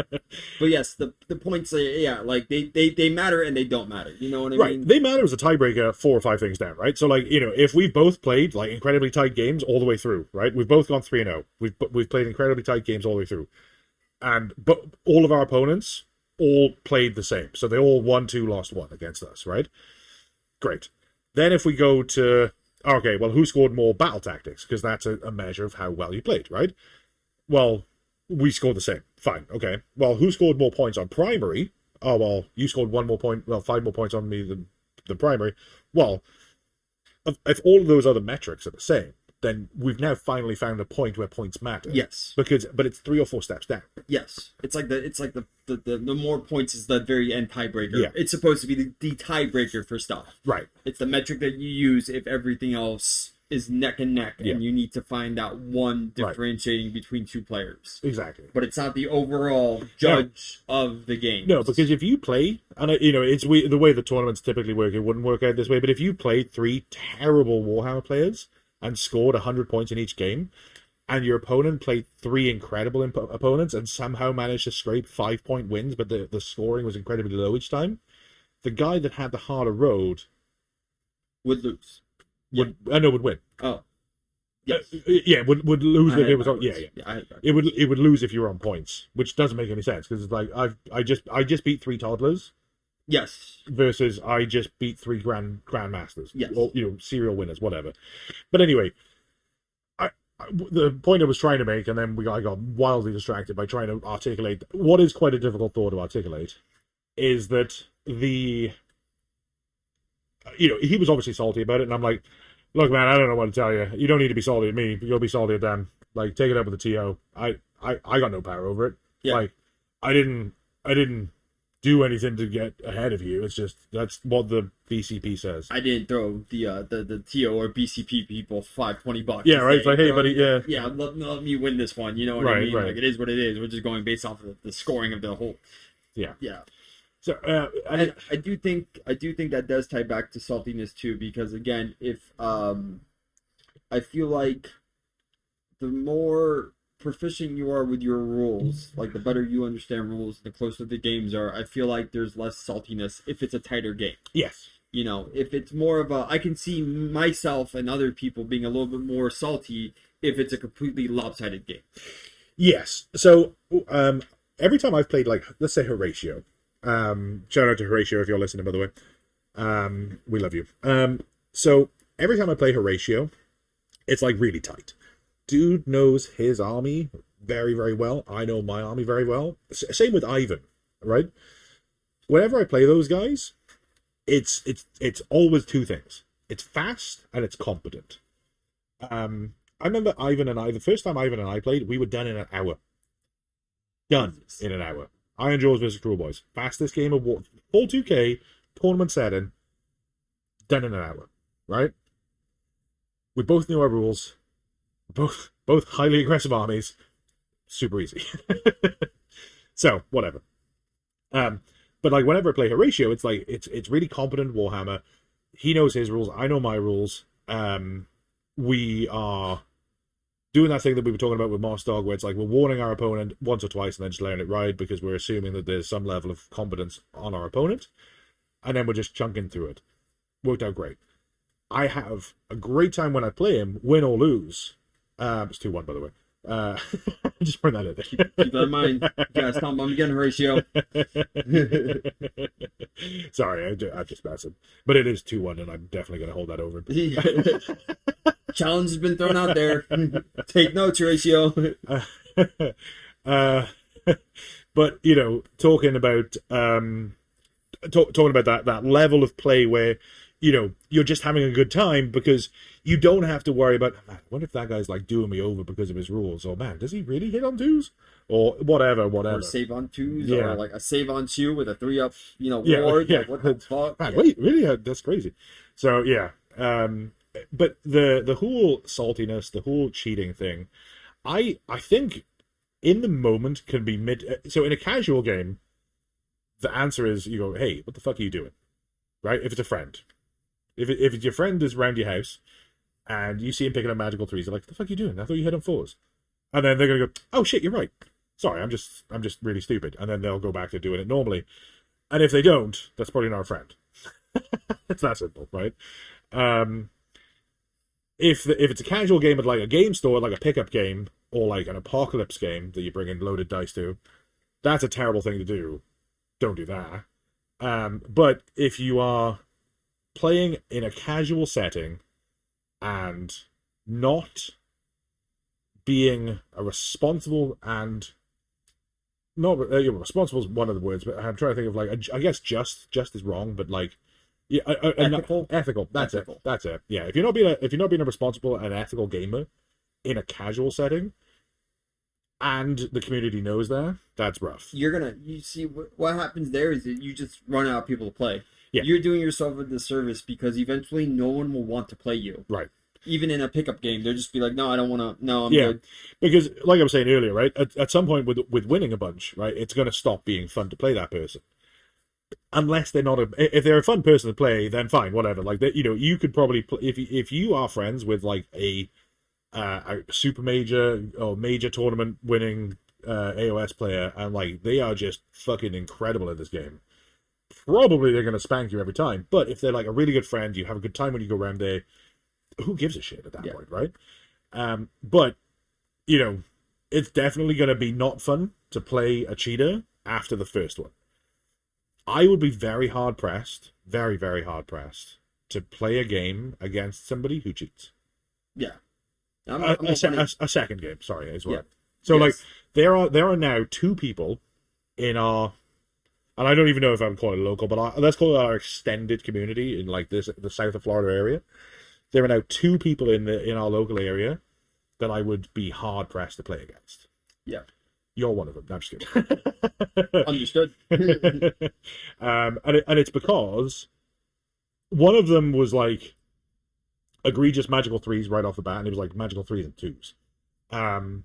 But yes, the points, they matter and they don't matter. You know what I mean? Right, they matter as a tiebreaker 4 or 5 things down, right? So, if we've both played, incredibly tight games all the way through, right? We've both gone 3-0. We've played incredibly tight games all the way through. But all of our opponents all played the same. So they all won 2, lost 1 against us, right? Great. Then if we go to, okay, well, who scored more battle tactics? Because that's a measure of how well you played, right? Well, we scored the same. Fine, okay. Well, who scored more points on primary? Oh, well, you scored 5 more points on me than the primary. Well, if all of those other metrics are the same, then we've now finally found a point where points matter. Yes. But it's 3 or 4 steps down. Yes. It's like the more points is the very end tiebreaker. Yeah. It's supposed to be the tiebreaker for stuff. Right. It's the metric that you use if everything else is neck and neck, and you need to find out one differentiating between 2 players. Exactly. But it's not the overall judge of the game. No, because if you play, and it's the way the tournaments typically work, it wouldn't work out this way. But if you played 3 terrible Warhammer players and scored 100 points in each game, and your opponent played 3 incredible opponents and somehow managed to scrape 5-point wins, but the scoring was incredibly low each time, the guy that had the harder road would lose. Would win. Oh, yes. Would lose if it was on. Yeah, it would lose if you were on points, which doesn't make any sense because it's like I just beat 3 toddlers. Yes. Versus I just beat 3 grandmasters. Yes. Or serial winners, whatever. But anyway, the point I was trying to make, and then I got wildly distracted by trying to articulate what is quite a difficult thought to articulate, is that he was obviously salty about it, and I'm like, look, man, I don't know what to tell you. You don't need to be salty at me, but you'll be salty at them. Take it up with the TO. I got no power over it. Yeah. I didn't do anything to get ahead of you. It's just that's what the BCP says. I didn't throw the TO or BCP people $20. Yeah, right. It's like, hey, buddy, yeah, let me win this one. You know what I mean? Right. Like, it is what it is. We're just going based off of the scoring of the whole. Yeah. So and I do think that does tie back to saltiness too, because again, if I feel like the more proficient you are with your rules, like the better you understand rules, the closer the games are, I feel like there's less saltiness if it's a tighter game. Yes. If it's more of I can see myself and other people being a little bit more salty if it's a completely lopsided game. Yes. So every time I've played, let's say Horatio, shout out to Horatio if you're listening, by the way. We love you. So every time I play Horatio, it's really tight. Dude knows his army very, very well. I know my army very well. Same with Ivan, right? Whenever I play those guys, it's always two things. It's fast and it's competent. I remember the first time Ivan and I played, we were done in an hour. Done in an hour. Iron Jaws versus Cruel Boys. Fastest game of war. Full 2K, tournament setting. Done in an hour. Right? We both knew our rules. Both highly aggressive armies. Super easy. So, whatever. But like whenever I play Horatio, it's like it's really competent Warhammer. He knows his rules, I know my rules. We are doing that thing that we were talking about with Moss Dog, where it's like we're warning our opponent once or twice and then just letting it ride because we're assuming that there's some level of competence on our opponent, and then we're just chunking through it. Worked out great. I have a great time when I play him, win or lose. It's 2-1, by the way. Just bring that in. Keep that in mind. Guys, tell them I'm getting Horatio. Sorry, I just messed it. But it is 2-1, and I'm definitely going to hold that over him. Challenge has been thrown out there. Take notes, Horatio. But, you know, talking about that level of play where, you know, you're just having a good time because you don't have to worry about, man, what if that guy's like doing me over because of his rules? Or, man, does he really hit on 2s? Or whatever. Or save on 2s, or like a save on 2 with a 3-up, you know, ward. Yeah. Like, what the fuck? Man, wait, really? That's crazy. So, yeah. But the whole saltiness, the whole cheating thing, I think in the moment can be so in a casual game, the answer is you go, hey, what the fuck are you doing? Right? If it's a friend. If your friend is around your house and you see him picking up magical 3s, you're like, what the fuck are you doing? I thought you hit on 4s. And then they're gonna go, oh shit, you're right. Sorry, I'm just really stupid. And then they'll go back to doing it normally. And if they don't, that's probably not a friend. It's that simple, right? If it's a casual game at like a game store, like a pickup game, or like an apocalypse game that you bring in loaded dice to, that's a terrible thing to do. Don't do that. But if you are playing in a casual setting and not being a responsible and not responsible is one of the words, but I'm trying to think of like I guess just is wrong, but like yeah, ethical. That's ethical. That's it. Yeah, if you're not being a responsible and ethical gamer in a casual setting, and the community knows that's rough. You see what happens there is that you just run out of people to play. Yeah. You're doing yourself a disservice because eventually no one will want to play you. Right. Even in a pickup game, they'll just be like, no, I don't want to. No, I'm good. Because like I was saying earlier, right? At some point with winning a bunch, right, it's going to stop being fun to play that person. Unless they're not if they're a fun person to play, then fine, whatever. Like you know, you could probably play, if you are friends with like a super major or major tournament winning AOS player, and like they are just fucking incredible at this game. Probably they're gonna spank you every time. But if they're like a really good friend, you have a good time when you go around there. Who gives a shit at that point, right? But you know, it's definitely gonna be not fun to play a cheater after the first one. I would be very hard pressed, very, very hard pressed to play a game against somebody who cheats. Yeah. A second game, sorry, as well. Yeah. So like there are now 2 people in our, and I don't even know if I would call it local, but let's call it our extended community in like the south of Florida area. There are now 2 people in our local area that I would be hard pressed to play against. Yeah. You're one of them. No, I'm just kidding. Understood. And it's because one of them was like egregious magical 3s right off the bat, and it was like magical 3s and 2s. And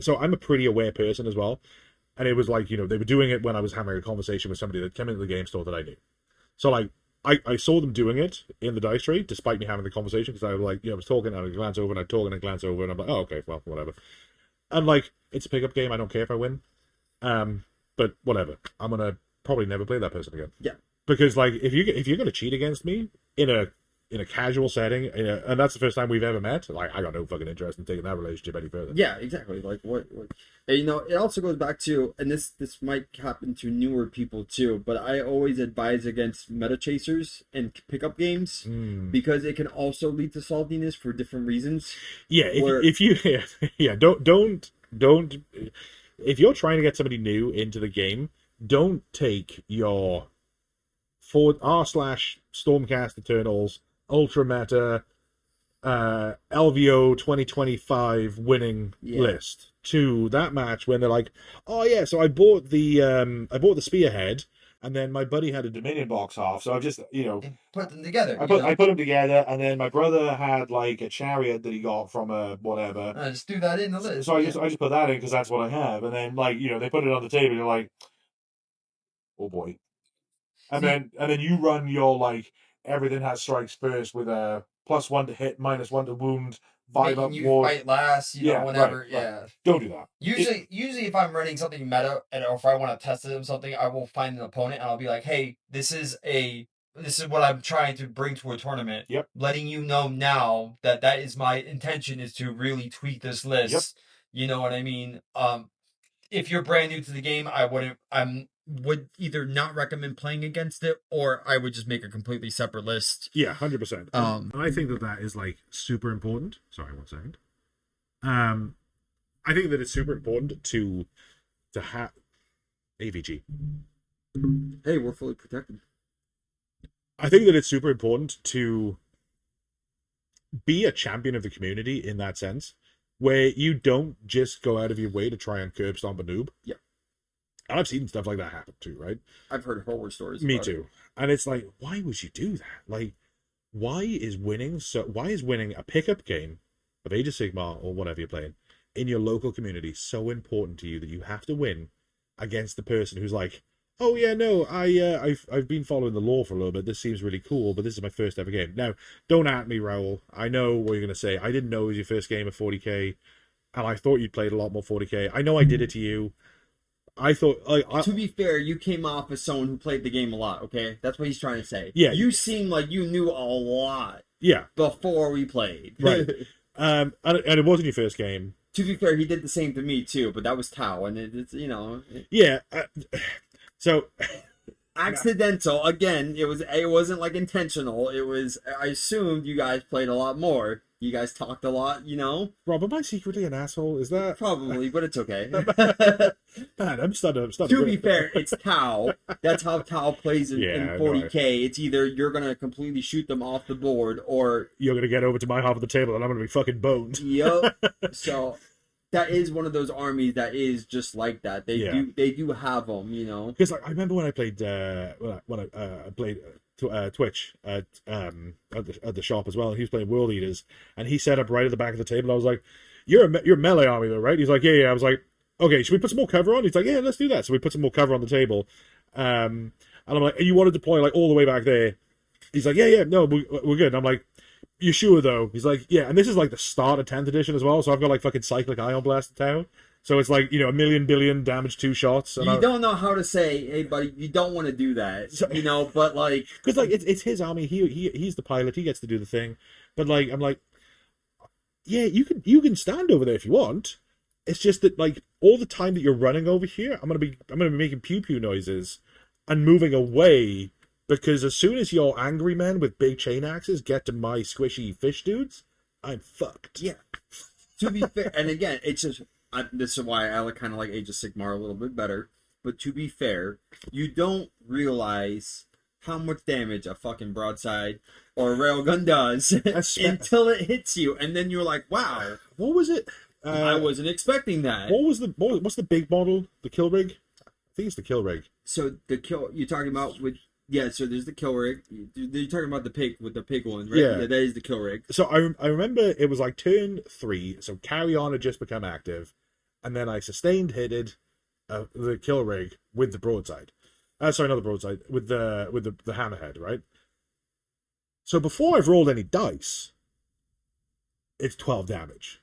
so I'm a pretty aware person as well, and it was like, you know, they were doing it when I was having a conversation with somebody that came into the game store that I knew. So like I saw them doing it in the dice tray, despite me having the conversation, because I was like, you know, I was talking and I'd glance over and I'd talk and I'd glance over and I'm like, oh okay, well whatever. And like, it's a pickup game. I don't care if I win. But whatever. I'm gonna probably never play that person again. Yeah. Because like, if you're gonna cheat against me in a in a casual setting, and that's the first time we've ever met, like, I got no fucking interest in taking that relationship any further. Yeah, exactly. Like what and, it also goes back to, and this might happen to newer people too, but I always advise against meta chasers and pickup games because it can also lead to saltiness for different reasons. Yeah, if you don't if you're trying to get somebody new into the game, don't take your r/Stormcast Eternals Ultra Meta LVO 2025 winning list to that match when they're like, oh yeah, so I bought the Spearhead, and then my buddy had a Dominion box half, so I've just put them together. I put them together, and then my brother had like a chariot that he got from a whatever. Just do that in the list. So I just put that in because that's what I have, and then they put it on the table, and you're like, oh boy. And then you run your everything has strikes first with a +1 to hit, -1 to wound, 5 up you ward. fight last, whenever. Right, yeah. Right. Don't do that. Usually if I'm running something meta or if I want to test it or something, I will find an opponent and I'll be like, hey, this is what I'm trying to bring to a tournament. Yep. Letting you know now that is my intention, is to really tweak this list. Yep. You know what I mean? If you're brand new to the game, I would either not recommend playing against it, or I would just make a completely separate list. Yeah, 100%. And I think that is super important. Sorry, 1 second. I think that it's super important to have AVG. Hey, we're fully protected. I think that it's super important to be a champion of the community in that sense, where you don't just go out of your way to try and curb stomp a noob. Yeah. And I've seen stuff like that happen too, right? I've heard horror stories. Me too. And it's like, why would you do that? Why is winning a pickup game of Age of Sigmar or whatever you're playing in your local community so important to you that you have to win against the person who's like, oh yeah, no, I've been following the lore for a little bit. This seems really cool, but this is my first ever game. Now, don't at me, Raoul. I know what you're gonna say. I didn't know it was your first game of 40k, and I thought you'd played a lot more 40k. I know I did it to you. I thought, to be fair, you came off as someone who played the game a lot. Okay, that's what he's trying to say. Yeah, you seem like you knew a lot. Yeah, before we played. Right. And it wasn't your first game. To be fair, he did the same to me too, but that was Tau, and it's Yeah. So accidental again. It wasn't intentional. It was, I assumed you guys played a lot more. You guys talked a lot, Rob, am I secretly an asshole? Is that probably? But it's okay. Man, I'm starting. To be fair, it's Tau. That's how Tau plays in 40k. No, it's either you're gonna completely shoot them off the board, or you're gonna get over to my half of the table, and I'm gonna be fucking boned. Yep. So that is one of those armies that is just like that. They do have them, Because I remember when I played when I played Twitch at the shop as well, and he was playing World Eaters, and he set up right at the back of the table. I was like, "You're a melee army though, right?" He's like, "Yeah." I was like, "Okay, should we put some more cover on?" He's like, "Yeah, let's do that." So we put some more cover on the table, and I'm like, "You want to deploy all the way back there?" He's like, "Yeah, no, we're good." And I'm like, "You sure though?" He's like, "Yeah." And this is the start of 10th edition as well, so I've got fucking cyclic ion blast in town. So it's 1,000,000,000,000 damage 2 shots. And you don't know how to say, hey buddy, you don't want to do that, but because it's his army. He's the pilot. He gets to do the thing. But I'm like, yeah, you can stand over there if you want. It's just that all the time that you're running over here, I'm gonna be making pew pew noises and moving away, because as soon as your angry men with big chain axes get to my squishy fish dudes, I'm fucked. Yeah. To be fair, and again, it's just. This is why I kind of like Age of Sigmar a little bit better. But to be fair, you don't realize how much damage a fucking broadside or a railgun does until it hits you, and then you're like, "Wow, what was it? I wasn't expecting that." What's the big model? The kill rig? I think it's the kill rig. So the kill you're talking about with. Yeah, so there's the kill rig. You're talking about the pig with the pig one, right? Yeah, that is the kill rig. So I remember it was turn 3, so carry on had just become active, and then I sustained hitted the kill rig with the broadside. Sorry, not the broadside, with the hammerhead, right? So before I've rolled any dice, it's 12 damage.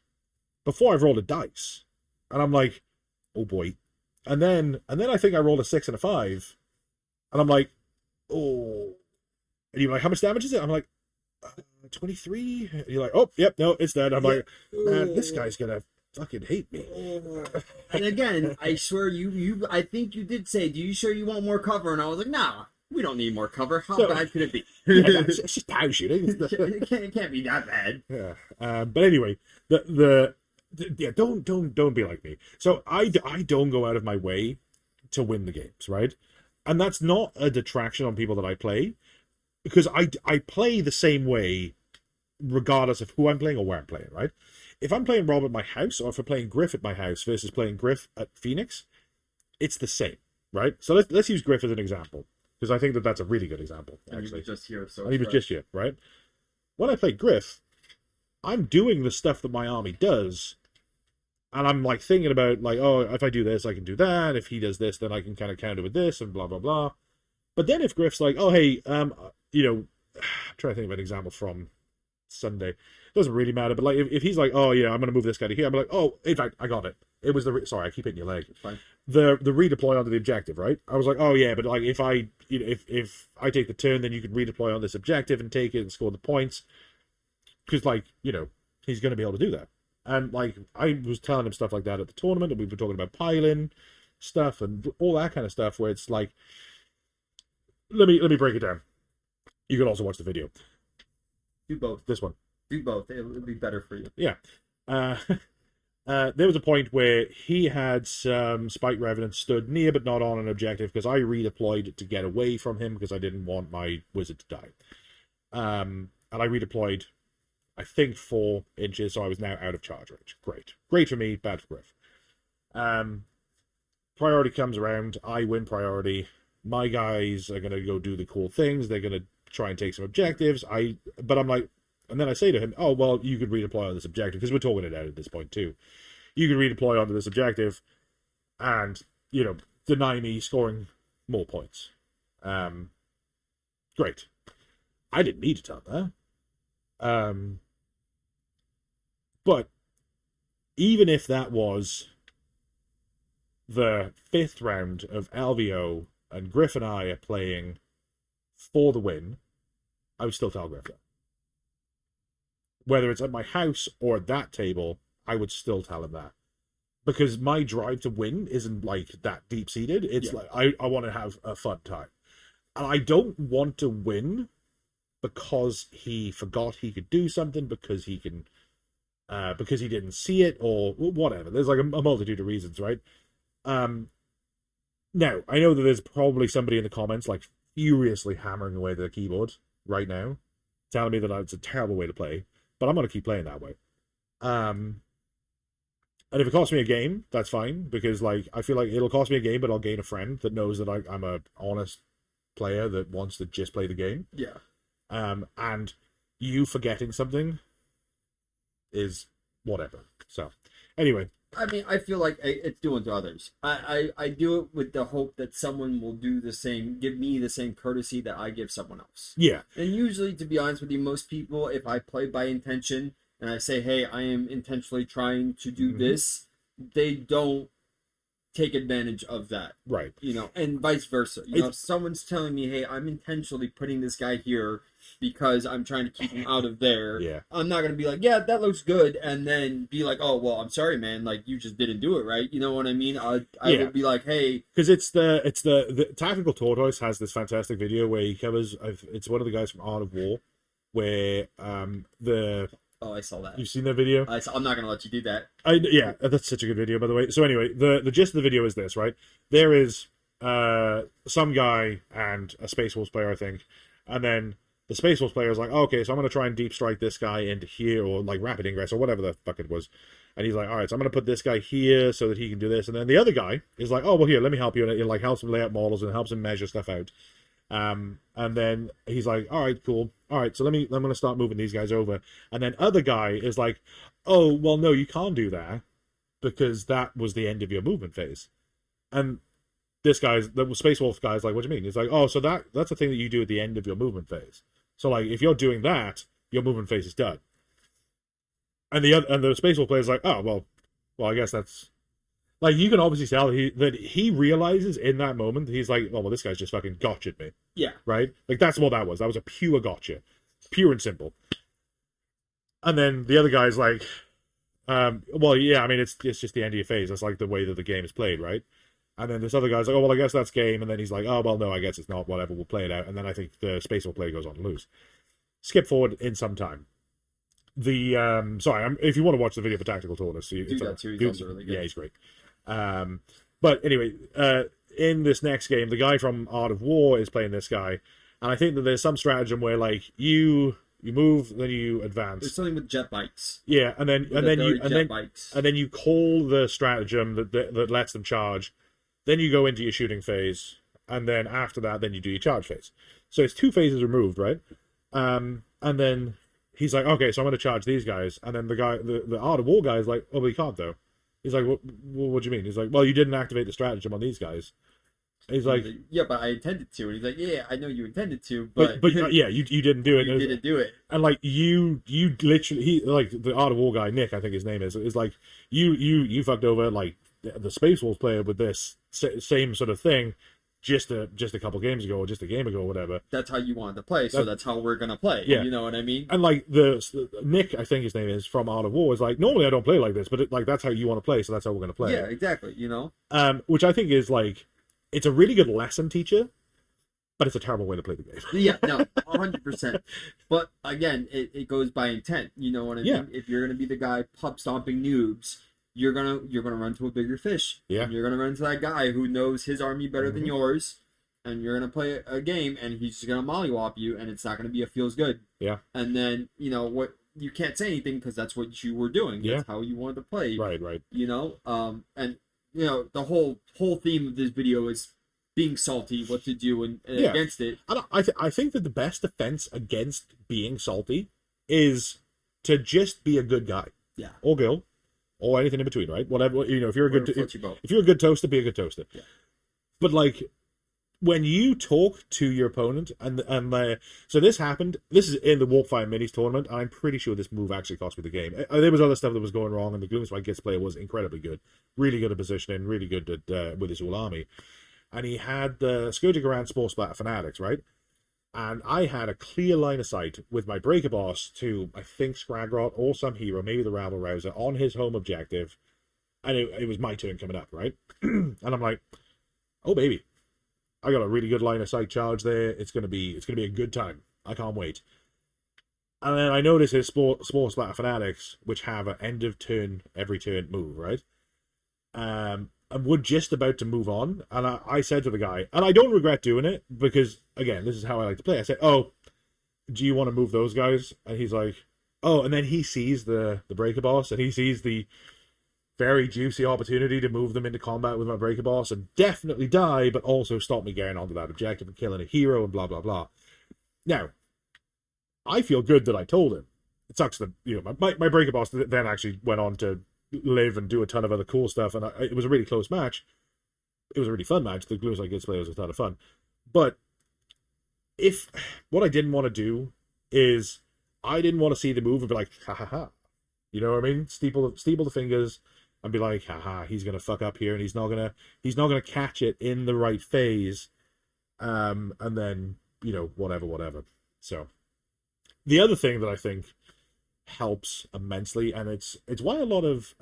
Before I've rolled a dice, and I'm like, oh boy, and then I think I rolled a 6 and a 5, and I'm like, oh, and you're like, how much damage is it? I'm like, 23. And you're like, oh, yep, no, it's that. I'm like, man, this guy's gonna fucking hate me. And again, I swear I think you did say, do you sure you want more cover? And I was like, nah, we don't need more cover. How bad could it be? It's just power shooting. It can't be that bad. Yeah. But anyway, yeah, don't be like me. So I don't go out of my way to win the games, right? And that's not a detraction on people that I play, because I play the same way regardless of who I'm playing or where I'm playing, right? If I'm playing Rob at my house, or if I'm playing Griff at my house versus playing Griff at Phoenix, it's the same, right? So let's use Griff as an example, because I think that's a really good example, actually. And he was just here, so and he was just here, right? When I play Griff, I'm doing the stuff that my army does, and I'm like thinking about like, oh, if I do this, I can do that. If he does this, then I can kind of counter with this, and blah blah blah. But then if Griff's like, oh hey, I'm trying to think of an example from Sunday. It doesn't really matter, but like if he's like, oh yeah, I'm gonna move this guy to here, I'm like, oh, in fact, I got it. It was sorry, I keep hitting your leg. It's fine. The redeploy onto the objective, right? I was like, oh yeah, but like if I if I take the turn, then you can redeploy on this objective and take it and score the points, because like he's gonna be able to do that. And like I was telling him stuff like that at the tournament, and we were talking about piling stuff and all that kind of stuff, where it's like, let me break it down. You can also watch the video. Do both. This one. Do both. It'll be better for you. Yeah. There was a point where he had some Spike Revenant stood near but not on an objective, because I redeployed to get away from him because I didn't want my wizard to die. And I redeployed, I think, 4 inches, so I was now out of charge range. Great for me, bad for Griff. Priority comes around, I win priority. My guys are going to go do the cool things. They're going to try and take some objectives. But I'm like, and then I say to him, oh, well, you could redeploy on this objective, because we're talking it out at this point too. You could redeploy onto this objective and, deny me scoring more points. Great. I didn't need to tell him that. But even if that was the 5th round of LVO and Griff and I are playing for the win, I would still tell Griff that. Whether it's at my house or at that table, I would still tell him that. Because my drive to win isn't like that deep-seated. It's like I want to have a fun time. And I don't want to win because he forgot he could do something, because he didn't see it, or whatever. There's like a multitude of reasons, right? Now, I know that there's probably somebody in the comments like furiously hammering away the keyboard right now, telling me that it's a terrible way to play, but I'm going to keep playing that way. And if it costs me a game, that's fine, because like I feel like it'll cost me a game, but I'll gain a friend that knows that I'm a honest player that wants to just play the game. Yeah. And you forgetting something is whatever. So, anyway. I mean, I feel like it's doing to others. I do it with the hope that someone will do the same, give me the same courtesy that I give someone else. Yeah. And usually, to be honest with you, most people, if I play by intention and I say, hey, I am intentionally trying to do this, they don't take advantage of that. Right. And vice versa. If someone's telling me, hey, I'm intentionally putting this guy here because I'm trying to keep him out of there. Yeah. I'm not going to be like, yeah, that looks good. And then be like, oh, well, I'm sorry, man. Like, you just didn't do it right. You know what I mean? I would be like, hey. Because it's the Tactical Tortoise has this fantastic video where he covers, it's one of the guys from Art of War, where Oh, I saw that. You've seen that video? I'm not going to let you do that. Yeah, that's such a good video, by the way. So anyway, the gist of the video is this, right? There is some guy and a Space Wolves player, I think, and then the Space Wolves player is like, oh, okay, so I'm going to try and deep strike this guy into here, or like rapid ingress, or whatever the fuck it was. And he's like, all right, so I'm going to put this guy here so that he can do this. And then the other guy is like, oh, well, here, let me help you. And it like helps him lay out models and helps him measure stuff out. And then he's like, all right, cool. All right, so I'm going to start moving these guys over. And then other guy is like, oh, well, no, you can't do that because that was the end of your movement phase. And the Space Wolf guy's like, what do you mean? He's like, oh, so that's the thing that you do at the end of your movement phase. So like, if you're doing that, your movement phase is done. And the Space Wolf player's like, oh, well, I guess that's... Like, you can obviously tell that he realizes in that moment, he's like, oh, well, this guy's just fucking gotcha'd me. Yeah. Right? Like, that's what that was. That was a pure gotcha. pure and simple. And then the other guy's like, well, yeah, I mean, it's just the end of your phase. That's like the way that the game is played, right? And then this other guy's like, oh, well, I guess that's game. And then he's like, oh, well, no, I guess it's not. Whatever, we'll play it out. And then I think the Space War player goes on to lose. Skip forward in some time. If you want to watch the video for Tactical Tortoise, Do that too. He's also really good. Yeah, he's great. But anyway, in this next game, the guy from Art of War is playing this guy. And I think that there's some stratagem where, like, you move, then you advance. There's something with jet bikes. Yeah, and then you call the stratagem that lets them charge. Then you go into your shooting phase, and then after that, then you do your charge phase. So it's 2 phases removed, right? And then he's like, okay, so I'm going to charge these guys. And then the Art of War guy is like, oh, but he can't though. He's like, what do you mean? He's like, well, you didn't activate the stratagem on these guys. He's like, yeah, but I intended to. And he's like, yeah, I know you intended to, but yeah, you didn't do it. You didn't do it. And like you literally, like the Art of War guy, Nick, I think his name is like, you fucked over like the Space Wolves player with this same sort of thing just a couple games ago or just a game ago or whatever. That's how you wanted to play, so that's how we're gonna play. Yeah, you know what I mean. And like the Nick, I think his name is, from Art of War, is like, normally I don't play like this, but like that's how you want to play, so that's how we're gonna play. Yeah, exactly. You know, which I think is like, it's a really good lesson teacher, but it's a terrible way to play the game. Yeah, no, 100%. But again, it goes by intent. You know what I mean? If you're gonna be the guy pub stomping noobs, you're gonna run to a bigger fish. Yeah. And you're gonna run to that guy who knows his army better than yours, and you're gonna play a game, and he's just gonna mollywop you, and it's not gonna be a feels good. Yeah. And then what you can't say anything because that's what you were doing. That's how you wanted to play. Right. You know, and you know the whole theme of this video is being salty, what to do and against it. I think that the best defense against being salty is to just be a good guy. Yeah. Or girl. Or anything in between, right? Whatever, you know, if you're a good toaster, be a good toaster. Yeah. But like, when you talk to your opponent, so this happened. This is in the Warpfire Minis tournament. And I'm pretty sure this move actually cost me the game. There was other stuff that was going wrong, and the Gloomspite Gitz player was incredibly good, really good at positioning, really good at with his whole army, and he had the Scourge of Garand Spore Splatter Fanatics, right? And I had a clear line of sight with my Breaker Boss to, I think, Grot or some hero, maybe the Rabble Rouser, on his home objective. And it was my turn coming up, right? And I'm like, oh, baby. I got a really good line of sight charge there. It's gonna be a good time. I can't wait. And then I notice his Spore Splatter Fanatics, which have an end of turn, every turn move, right? And we're just about to move on, and I said to the guy, and I don't regret doing it, because, again, this is how I like to play. I said, oh, do you want to move those guys? And he's like, oh, and then he sees the Breaker Boss, and he sees the very juicy opportunity to move them into combat with my Breaker Boss, and definitely die, but also stop me getting onto that objective and killing a hero, and blah, blah, blah. Now, I feel good that I told him. It sucks that, you know, my Breaker Boss then actually went on to live and do a ton of other cool stuff, and it was a really close match. It was a really fun match. The Gloomspite Gitz play was a ton of fun. But what I didn't want to do is, I didn't want to see the move and be like, ha ha ha. You know what I mean? Steeple the fingers and be like, ha ha, he's gonna fuck up here, and he's not gonna catch it in the right phase. And then, you know, whatever. So the other thing that I think helps immensely, and it's why a lot of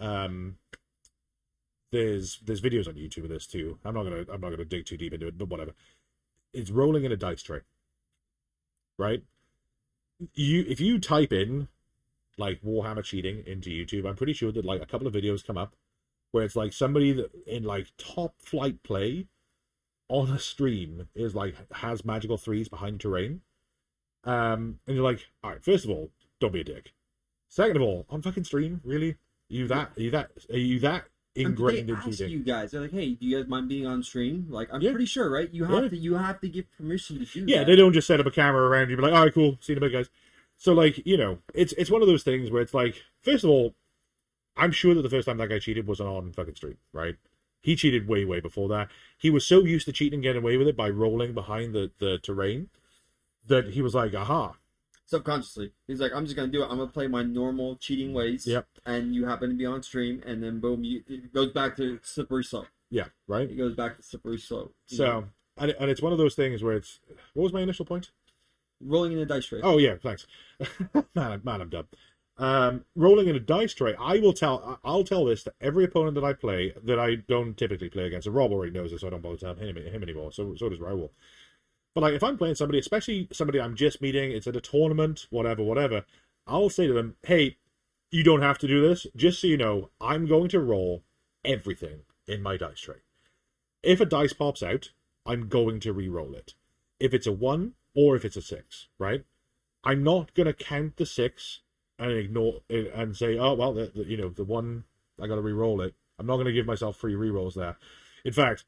there's videos on YouTube of this too. I'm not gonna dig too deep into it, but whatever. It's rolling in a dice tray, right? If you type in like Warhammer cheating into YouTube, I'm pretty sure that like a couple of videos come up where it's like somebody that in like top flight play on a stream is like has magical threes behind terrain, and you're like, all right, first of all, don't be a dick. Second of all, on fucking stream, really? Are you that ingrained in cheating? You guys, they're like, hey, do you guys mind being on stream? Like, I'm pretty sure, right? You have to give permission to do that. Yeah, they don't just set up a camera around you, be like, all right, cool, see you in a bit, guys. So like, you know, it's one of those things where it's like, first of all, I'm sure that the first time that guy cheated wasn't on fucking stream, right? He cheated way before that. He was so used to cheating and getting away with it by rolling behind the terrain that he was like, aha. Subconsciously, he's like, I'm just gonna do it. I'm gonna play my normal cheating ways. Yep. And you happen to be on stream, and then boom, it goes back to slippery slope. Yeah. Right. It goes back to slippery slope. So, and it's one of those things where it's. What was my initial point? rolling in a dice tray. Oh yeah, thanks. man, I'm dumb. Rolling in a dice tray, I'll tell this to every opponent that I play that I don't typically play against. And Rob already knows this, so I don't bother telling him anymore. So does Raul. But like, if I'm playing somebody, especially somebody I'm just meeting, it's at a tournament, whatever, I'll say to them, hey, you don't have to do this. Just so you know, I'm going to roll everything in my dice tray. If a dice pops out, I'm going to re-roll it. If it's a 1 or if it's a 6, right? I'm not going to count the 6 and ignore it and say, oh, well, the 1, I got to re-roll it. I'm not going to give myself free re-rolls there. In fact,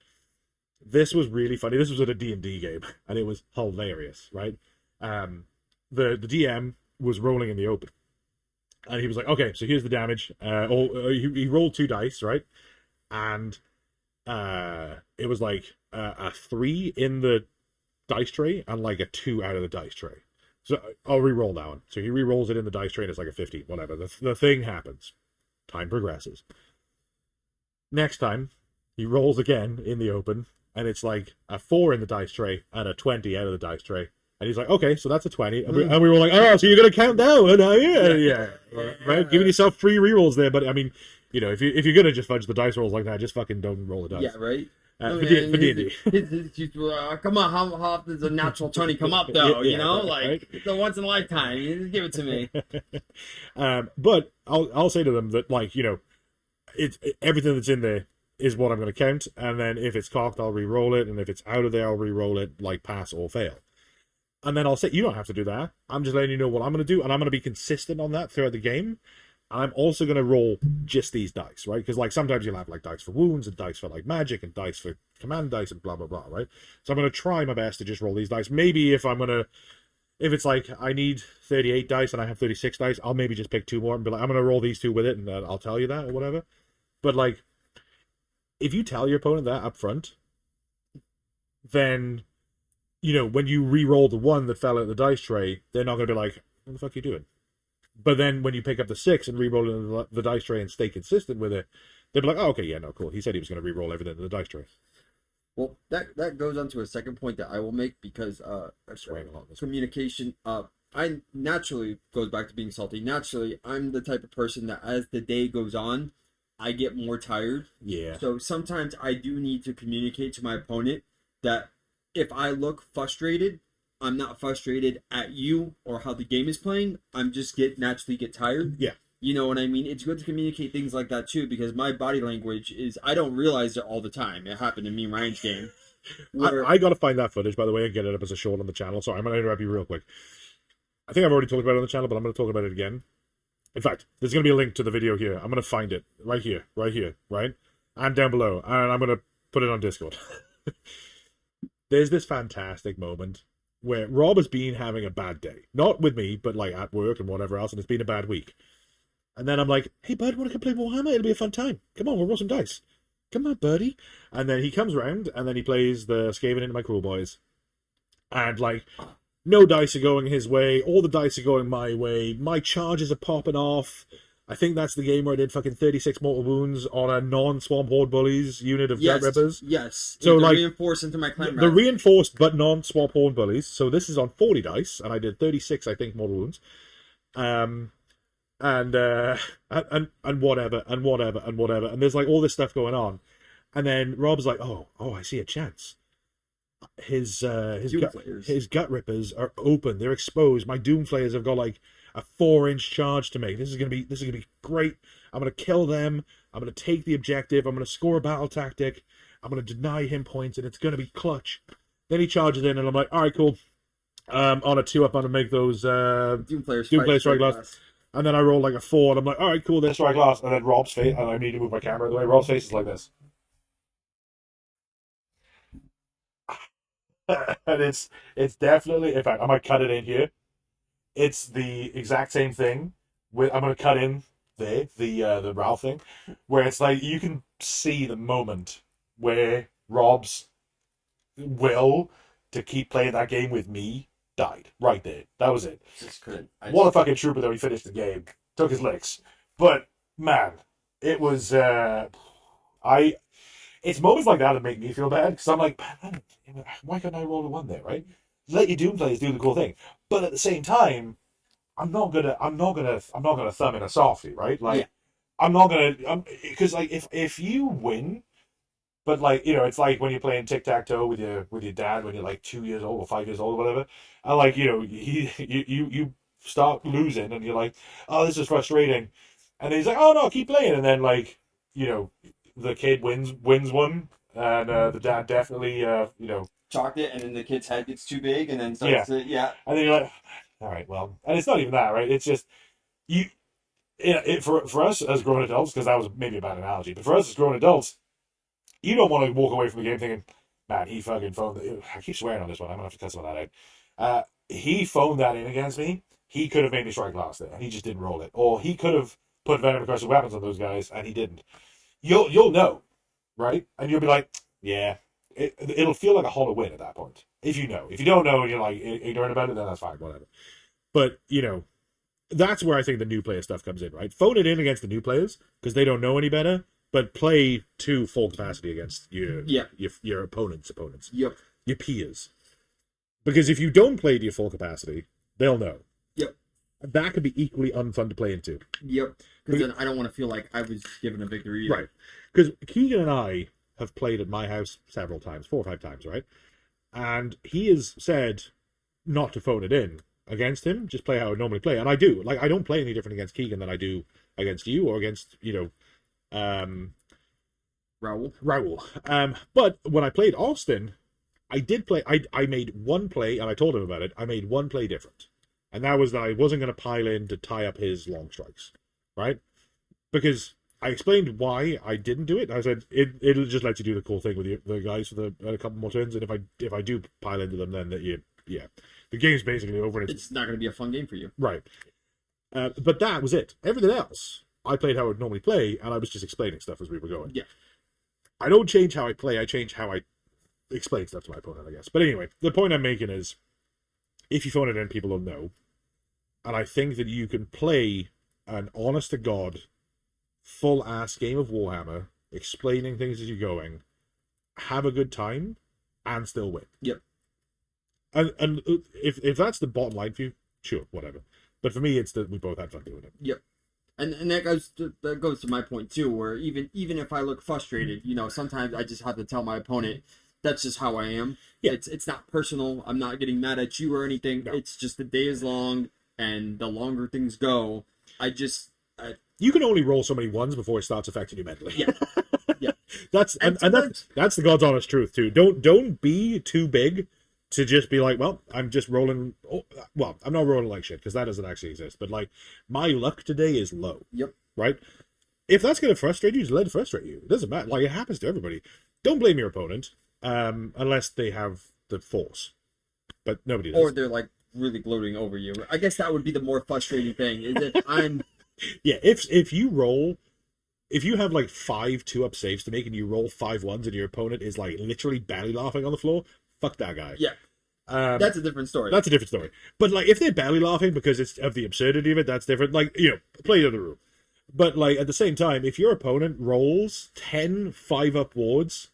this was really funny. This was at a D&D game, and it was hilarious, right? The DM was rolling in the open, and he was like, okay, so here's the damage. He rolled 2 dice, right? And it was like a 3 in the dice tray and like a 2 out of the dice tray. So I'll re-roll that one. So he re-rolls it in the dice tray and it's like a 15, whatever. The thing happens. Time progresses. Next time, he rolls again in the open and it's like a 4 in the dice tray and a 20 out of the dice tray. And he's like, okay, so that's a 20. And we were like, oh, so you're going to count down? Yeah. Right? Giving yourself free re-rolls there. But I mean, if you're going to just fudge the dice rolls like that, just fucking don't roll the dice. Yeah, right? For D&D. Come on, how often does a natural 20 come up, though? Right? It's a once in a lifetime. You give it to me. But I'll say to them that, like, everything that's in there is what I'm going to count, and then if it's cocked, I'll re-roll it, and if it's out of there, I'll re-roll it, like, pass or fail. And then I'll say, you don't have to do that. I'm just letting you know what I'm going to do, and I'm going to be consistent on that throughout the game. I'm also going to roll just these dice, right? Because, like, sometimes you'll have, like, dice for wounds and dice for, like, magic and dice for command dice and blah, blah, blah, right? So I'm going to try my best to just roll these dice. Maybe if it's like I need 38 dice and I have 36 dice, I'll maybe just pick 2 more and be like, I'm going to roll these 2 with it and I'll tell you that or whatever. But, like, if you tell your opponent that up front, then, when you re-roll the 1 that fell out of the dice tray, they're not going to be like, what the fuck are you doing? But then when you pick up the 6 and re-roll it in the dice tray and stay consistent with it, they'll be like, oh, okay, yeah, no, cool. He said he was going to re-roll everything in the dice tray. Well, that goes on to a second point that I will make because communication, I naturally, goes back to being salty. Naturally, I'm the type of person that as the day goes on, I get more tired. Yeah. So sometimes I do need to communicate to my opponent that if I look frustrated, I'm not frustrated at you or how the game is playing. I'm just naturally get tired. Yeah. You know what I mean? It's good to communicate things like that too, because my body language is, I don't realize it all the time. It happened to me in Ryan's game. I got to find that footage, by the way, and get it up as a short on the channel. Sorry, I'm going to interrupt you real quick. I think I've already talked about it on the channel, but I'm going to talk about it again. In fact, there's going to be a link to the video here. I'm going to find it right here, right? And down below. And I'm going to put it on Discord. There's this fantastic moment where Rob has been having a bad day. Not with me, but like at work and whatever else, and it's been a bad week. And then I'm like, hey, bud, want to come play Warhammer? It'll be a fun time. Come on, we'll roll some dice. Come on, buddy. And then he comes round, and then he plays the Skaven into my Cool Boys. And, like, no dice are going his way. All the dice are going my way. My charges are popping off. I think that's the game where I did fucking 36 mortal wounds on a non-Swamp Horde Bullies unit of Gut Rippers. Yes. So, like, reinforced into my clan. The reinforced but non-Swamp Horde Bullies. So this is on 40 dice, and I did 36, I think, mortal wounds. And whatever, and there's like all this stuff going on, and then Rob's like, oh, I see a chance. His gut rippers are open, they're exposed. My doom flayers have got like a 4-inch charge to make. This is gonna be great. I'm gonna kill them. I'm gonna take the objective. I'm gonna score a battle tactic. I'm gonna deny him points, and it's gonna be clutch. Then he charges in, and I'm like, all right, cool. On a 2-up, I'm gonna make those doom flayers strike last. And then I roll like a 4, and I'm like, all right, cool, then strike last. And then Rob's face, and I need to move my camera the way Rob's face is like this. And it's definitely, in fact, I might cut it in here. It's the exact same thing. I'm going to cut in there, the Ralph thing, where it's like, you can see the moment where Rob's will to keep playing that game with me died right there. That was it. What a fucking trooper though. He finished the game, took his licks, but man, it was it's moments like that that make me feel bad because I'm like, man, why couldn't I roll a 1 there, right? let your Doom players do the cool thing. But at the same time, I'm not gonna thumb in a softie, right? Like, Yeah. I'm not gonna, because like if you win, but like it's like when you're playing tic tac toe with your dad when you're like 2 years old or 5 years old or whatever, and like you start losing and you're like, oh, this is frustrating, and then he's like, oh no, keep playing, and then like you know the kid wins one, and the dad definitely Chalked it, and then the kid's head gets too big, and then yeah, starts to and then you're like, all right, well, and it's not even that, right? It's just you. For us as grown adults, because that was maybe a bad analogy, but for us as grown adults, you don't want to walk away from the game thinking, man, he fucking phoned. I keep swearing on this one. I'm gonna have to cut some of that out. He phoned that in against me. He could have made me strike last there, and he just didn't roll it. Or he could have put venom aggressive weapons on those guys, and he didn't. You'll know, right? And you'll be like, yeah, it'll feel like a hollow win at that point. If you know, if you don't know, and you're like ignorant about it, then that's fine, whatever. But that's where I think the new player stuff comes in, right? Phone it in against the new players because they don't know any better, but play to full capacity against your opponent's opponents, Yep. your peers. Because if you don't play to your full capacity, they'll know. Yep. That could be equally unfun to play into. Yep. Because then I don't want to feel like I was given a victory either. Right. Because Keegan and I have played at my house several times, 4 or 5 times, right? And he has said not to phone it in against him, just play how I would normally play. And I do. Like, I don't play any different against Keegan than I do against you or against, Raoul. But when I played Austin, I did play. I made one play, and I told him about it. I made one play different, and that was that I wasn't going to pile in to tie up his long strikes, right? Because I explained why I didn't do it. I said it'll just let you do the cool thing with the guys for a couple more turns, and if I do pile into them, then the game's basically over. And it's not going to be a fun game for you, right? But that was it. Everything else, I played how I would normally play, and I was just explaining stuff as we were going. Yeah. I don't change how I play. I change how I explain stuff to my opponent, I guess. But anyway, the point I'm making is, if you phone it in, people will know. And I think that you can play an honest-to-God, full-ass game of Warhammer, explaining things as you're going, have a good time, and still win. Yep. And if that's the bottom line for you, sure, whatever. But for me, it's that we both had fun doing it. Yep. And that goes to my point too, where even if I look frustrated, sometimes I just have to tell my opponent that's just how I am. Yeah. It's not personal. I'm not getting mad at you or anything. No. It's just the day is long, and the longer things go, you can only roll so many ones before it starts affecting you mentally. Yeah. Yeah. that's the God's honest truth too. Don't be too big to just be like, well, I'm just rolling. Well, I'm not rolling like shit because that doesn't actually exist. But like, my luck today is low. Yep. Right. If that's going to frustrate you, just let it frustrate you. It doesn't matter. Like, it happens to everybody. Don't blame your opponent, unless they have the force. But nobody does. Or they're like really gloating over you. I guess that would be the more frustrating thing. Is if I'm. Yeah. If you have like 5 2-up saves to make and you roll 5 ones and your opponent is like literally belly laughing on the floor, fuck that guy. Yeah. That's a different story. That's a different story. But like, if they're belly laughing because it's of the absurdity of it, that's different. Like, play the other room. But like, at the same time, if your opponent rolls 10 5-up wards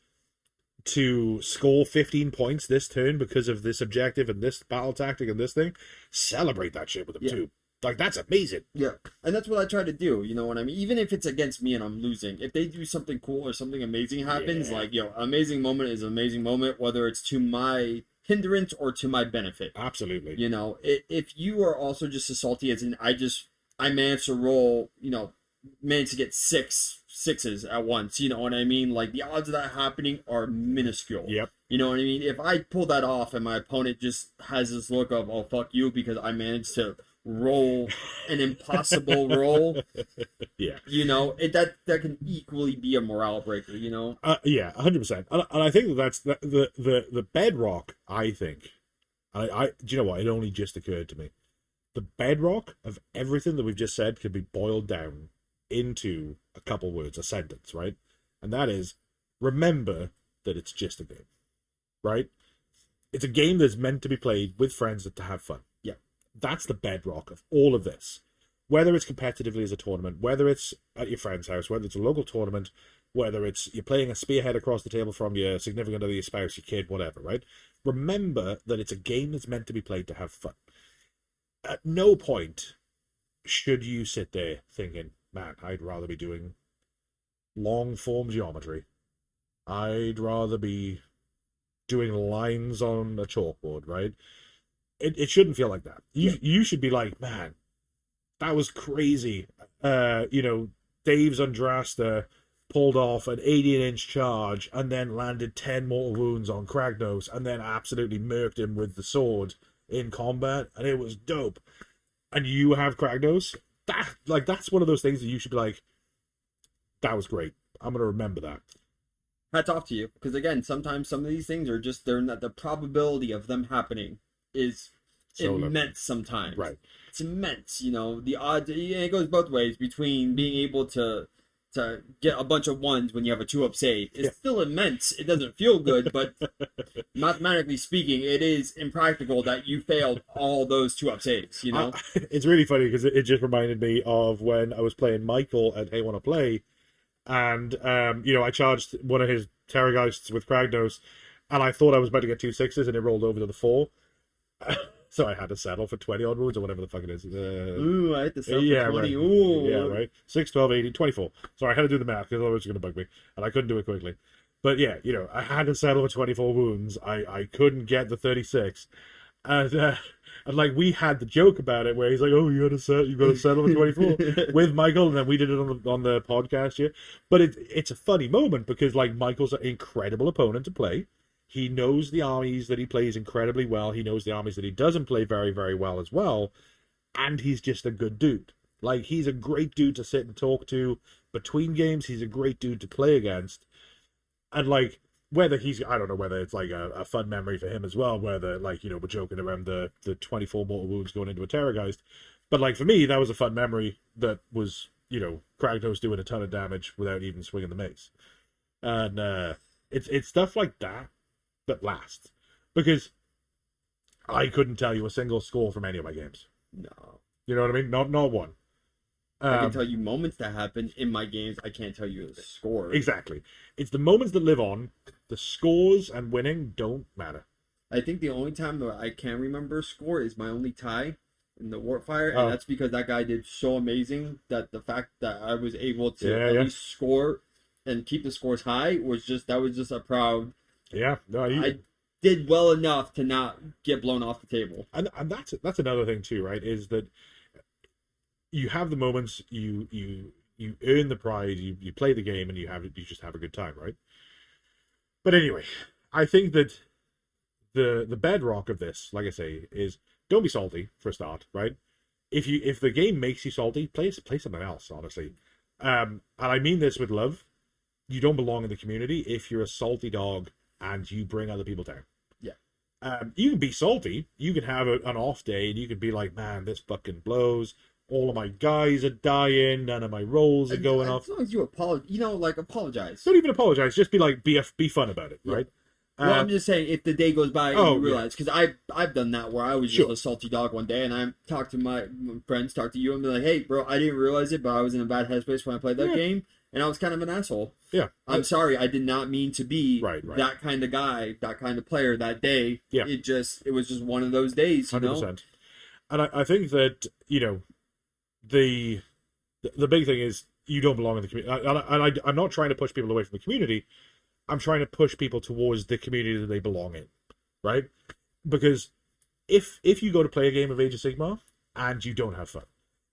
to score 15 points this turn because of this objective and this battle tactic and this thing, celebrate that shit with them too. Like, that's amazing. Yeah, and that's what I try to do. You know what I mean? Even if it's against me and I'm losing, if they do something cool or something amazing happens, like, amazing moment is an amazing moment, whether it's to my hindrance or to my benefit. Absolutely. If you are also just as salty as I managed to roll, managed to get 6 sixes at once. You know what I mean? Like, the odds of that happening are minuscule. Yep. You know what I mean? If I pull that off and my opponent just has this look of, oh, fuck you, because I managed to roll an impossible roll, that can equally be a morale breaker. 100%. And I think that's the bedrock. I think, do you know what? It only just occurred to me. The bedrock of everything that we've just said could be boiled down into a couple words, a sentence, right? And that is, remember that it's just a game, right? It's a game that's meant to be played with friends and to have fun. Yeah. That's the bedrock of all of this. Whether it's competitively as a tournament, whether it's at your friend's house, whether it's a local tournament, whether it's you're playing a spearhead across the table from your significant other, your spouse, your kid, whatever, right? remember that it's a game that's meant to be played to have fun. At no point should you sit there thinking, man, I'd rather be doing long form geometry. I'd rather be doing lines on a chalkboard, right? It shouldn't feel like that. You should be like, man, that was crazy. Dave's Andrasta pulled off an 18-inch charge and then landed 10 mortal wounds on Kragnos and then absolutely murked him with the sword in combat, and it was dope. And you have Kragnos, that's one of those things that you should be like, that was great. I'm gonna remember that. Hats off to you, because again, sometimes some of these things are just they're not, the probability of them happening is so immense. Sometimes, right? It's immense. The odds. It goes both ways between being able to get a bunch of ones when you have a 2-up save. It's still immense. It doesn't feel good, but mathematically speaking, it is impractical that you failed all those 2-up saves. It's really funny because it just reminded me of when I was playing Michael at Hey Wanna Play, and I charged one of his Terrorgeists with Kragnos, and I thought I was about to get 2 6s, and it rolled over to the 4. So I had to settle for 20 odd wounds or whatever the fuck it is. Ooh, I had to settle for 20. Right. Ooh. Yeah, right. 6, 12, 18, 24. Sorry, I had to do the math because otherwise it was going to bug me. And I couldn't do it quickly. But yeah, I had to settle for 24 wounds. I couldn't get the 36. And we had the joke about it where he's like, oh, you got to settle for 24 with Michael. And then we did it on the podcast here. But it's a funny moment because Michael's an incredible opponent to play. He knows the armies that he plays incredibly well. He knows the armies that he doesn't play very, very well as well. And he's just a good dude. He's a great dude to sit and talk to between games. He's a great dude to play against. And, whether I don't know whether it's, a fun memory for him as well, whether, we're joking around the 24 mortal wounds going into a Terrorgeist. But, for me, that was a fun memory that was, Kragnos doing a ton of damage without even swinging the mace. And it's stuff like that lasts, because I couldn't tell you a single score from any of my games. No, you know what I mean? Not one. I can tell you moments that happen in my games. I can't tell you the score. Exactly. It's the moments that live on. The scores and winning don't matter. I think the only time that I can remember a score is my only tie in the Warfire, and that's because that guy did so amazing that the fact that I was able to at least score and keep the scores high was just a proud. Yeah, no, I did well enough to not get blown off the table. And that's another thing too, right? Is that you have the moments, you earn the prize, you play the game, and you just have a good time, right? But anyway, I think that the bedrock of this, like I say, is don't be salty for a start, right? If the game makes you salty, play something else, honestly. And I mean this with love. You don't belong in the community if you're a salty dog and you bring other people down. Yeah. You can be salty. You can have an off day and you can be like, man, this fucking blows. All of my guys are dying. None of my rolls are going off. As long as you apologize. Don't even apologize. Just be fun about it, right? Well, I'm just saying, if the day goes by and you realize, because I've done that where I was just a salty dog one day, and I talked to my friends, talked to you, and be like, hey, bro, I didn't realize it, but I was in a bad headspace when I played that game. And I was kind of an asshole. Yeah. I'm sorry. I did not mean to be that kind of guy, that kind of player that day. Yeah. It was just one of those days, 100%. And I think that, the big thing is you don't belong in the community. And I'm not trying to push people away from the community. I'm trying to push people towards the community that they belong in, right? Because if you go to play a game of Age of Sigmar and you don't have fun,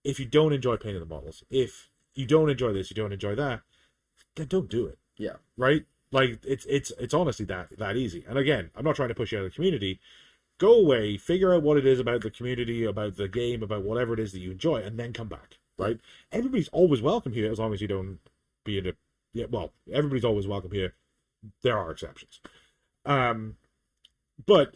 if you don't enjoy painting the models, if you don't enjoy this, you don't enjoy that, then don't do it. Yeah. Right? It's honestly that easy. And again, I'm not trying to push you out of the community. Go away, figure out what it is about the community, about the game, about whatever it is that you enjoy, and then come back. Right? Everybody's always welcome here as long as you don't be in a... Yeah, well, everybody's always welcome here. There are exceptions. But...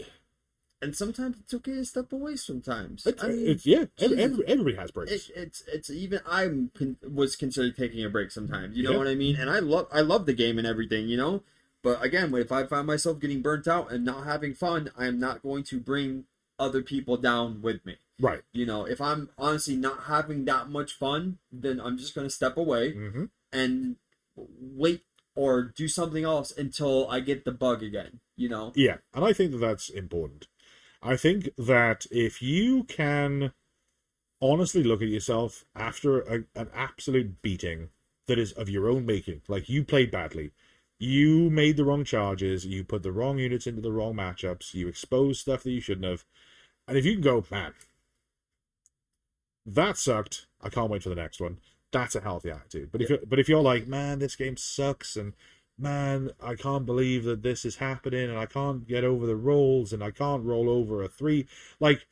And sometimes it's okay to step away sometimes. Everybody has breaks. It's even was considered taking a break sometimes. You know what I mean? And I love the game and everything, But again, if I find myself getting burnt out and not having fun, I am not going to bring other people down with me. Right. If I'm honestly not having that much fun, then I'm just going to step away and wait or do something else until I get the bug again, you know? Yeah, and I think that that's important. I think that if you can honestly look at yourself after an absolute beating that is of your own making, like you played badly, you made the wrong charges, you put the wrong units into the wrong matchups, you exposed stuff that you shouldn't have, and if you can go, man, that sucked, I can't wait for the next one, that's a healthy attitude. But if you're like, man, this game sucks, and man, I can't believe that this is happening, and I can't get over the rolls, and I can't roll over a 3, like,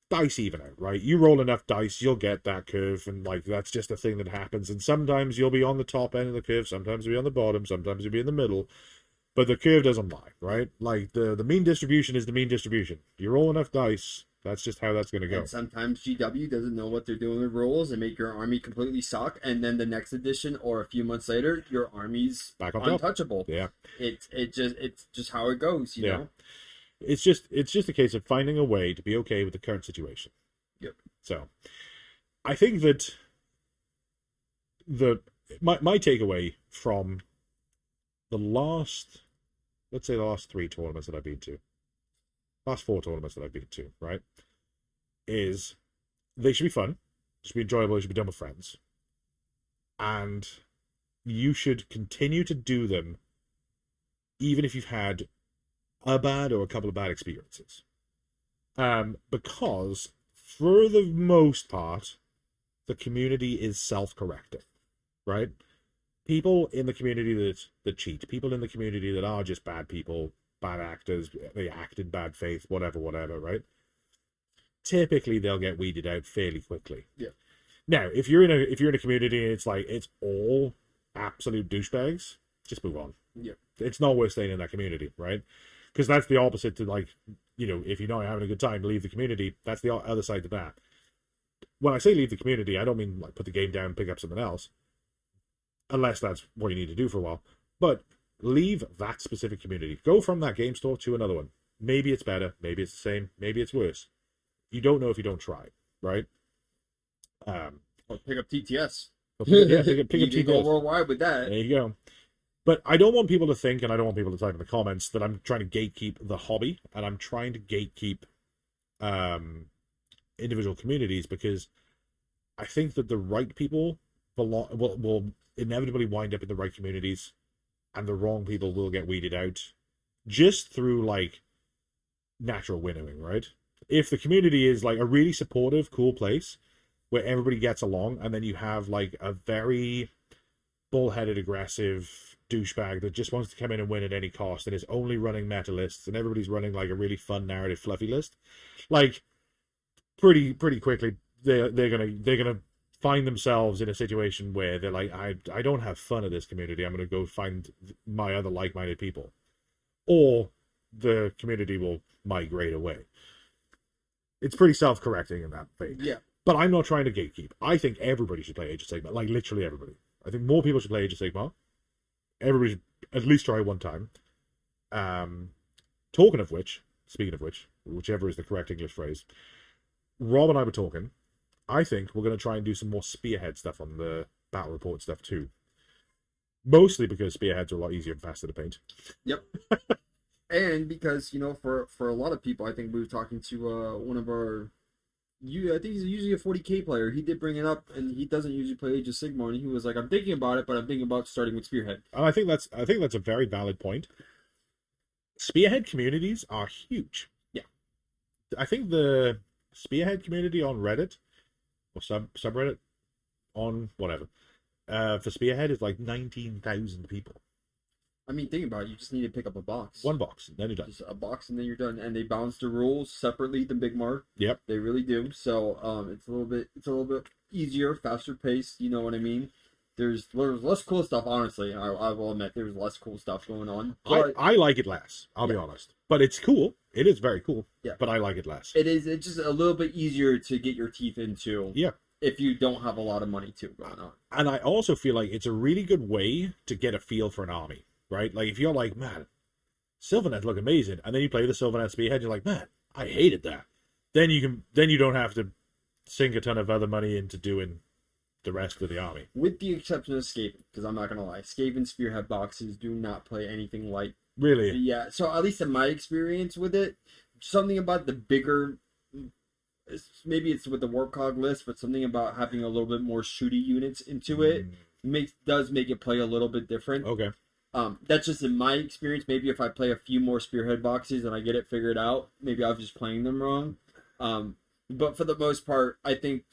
dice even out, right? You roll enough dice, you'll get that curve, and like that's just a thing that happens. And sometimes you'll be on the top end of the curve, sometimes you'll be on the bottom, sometimes you'll be in the middle, but the curve doesn't lie, right? Like the mean distribution is the mean distribution. You roll enough dice, that's just how that's going to go. And sometimes GW doesn't know what they're doing with rolls and make your army completely suck, and then the next edition or a few months later, your army's Back on top. untouchable. Yeah, It's just how it goes, you know. It's just a case of finding a way to be okay with the current situation. Yep. So, I think that my takeaway from the last, let's say the last 3 tournaments that I've been to, last 4 tournaments that I've been to, right, is they should be fun, should be enjoyable, they should be done with friends, and you should continue to do them even if you've had a bad or a couple of bad experiences. Because for the most part, the community is self-correcting, right? People in the community that cheat, people in the community that are just bad people, bad actors, they act in bad faith, whatever, right? Typically, they'll get weeded out fairly quickly. Yeah. Now, if you're in a community and it's like it's all absolute douchebags, just move on. Yeah. It's not worth staying in that community, right? Because that's the opposite to, like, you know, if you're not having a good time, leave the community. That's the other side to that. When I say leave the community, I don't mean like put the game down, pick up something else, unless that's what you need to do for a while. But leave that specific community. Go from that game store to another one. Maybe it's better, maybe it's the same, maybe it's worse. You don't know if you don't try, right? Or pick up TTS. Yeah, pick up You can go TTS. worldwide with that. There you go. But I don't want people to think, and I don't want people to type in the comments, that I'm trying to gatekeep the hobby, and I'm trying to gatekeep individual communities, because I think that the right people will inevitably wind up in the right communities, and the wrong people will get weeded out just through, like, natural winnowing, right? If the community is, like, a really supportive, cool place where everybody gets along, and then you have, like, a very bullheaded, aggressive douchebag that just wants to come in and win at any cost and is only running meta lists, and everybody's running like a really fun narrative fluffy list, like pretty quickly they're gonna find themselves in a situation where they're like, I don't have fun at this community, I'm gonna go find my other like-minded people, or the community will migrate away. It's pretty self-correcting in that way. Yeah. But I'm not trying to gatekeep. I think everybody should play Age of Sigmar, like literally everybody. I think more people should play Age of Sigmar. Everybody should at least try one time. Speaking of which, whichever is the correct English phrase, Rob and I were talking. I think we're going to try and do some more spearhead stuff on the battle report stuff too. Mostly because spearheads are a lot easier and faster to paint. Yep. And because, you know, for a lot of people, I think we were talking to one of our... I think he's usually a 40k player. He did bring it up, and he doesn't usually play Age of Sigmar, and he was like, I'm thinking about it, but I'm thinking about starting with Spearhead. And I think that's a very valid point. Spearhead communities are huge. Yeah. I think the Spearhead community on Reddit, or subreddit, on whatever, for Spearhead is like 19,000 people. I mean, think about it. You just need to pick up a box. One box, then you're done. Just a box, and then you're done. And they balance the rules separately than Big Mark. Yep. They really do. So, it's a little bit easier, faster paced. You know what I mean? There's less cool stuff. Honestly, I will admit there's less cool stuff going on. But I like it less. I'll be honest, but it's cool. It is very cool. Yeah. But I like it less. It's just a little bit easier to get your teeth into. Yeah. If you don't have a lot of money too going on. And I also feel like it's a really good way to get a feel for an army. Right? Like, if you're like, man, Sylvanets look amazing, and then you play the Sylvanet Spearhead, you're like, man, I hated that. Then you don't have to sink a ton of other money into doing the rest of the army. With the exception of Skaven, because I'm not gonna lie, Skaven spearhead boxes do not play anything like. Really? Yeah. So at least in my experience with it, something about the bigger. Maybe it's with the Warcog list, but something about having a little bit more shooty units into it does make it play a little bit different. Okay. That's just in my experience. Maybe if I play a few more spearhead boxes and I get it figured out, maybe I was just playing them wrong. But for the most part, I think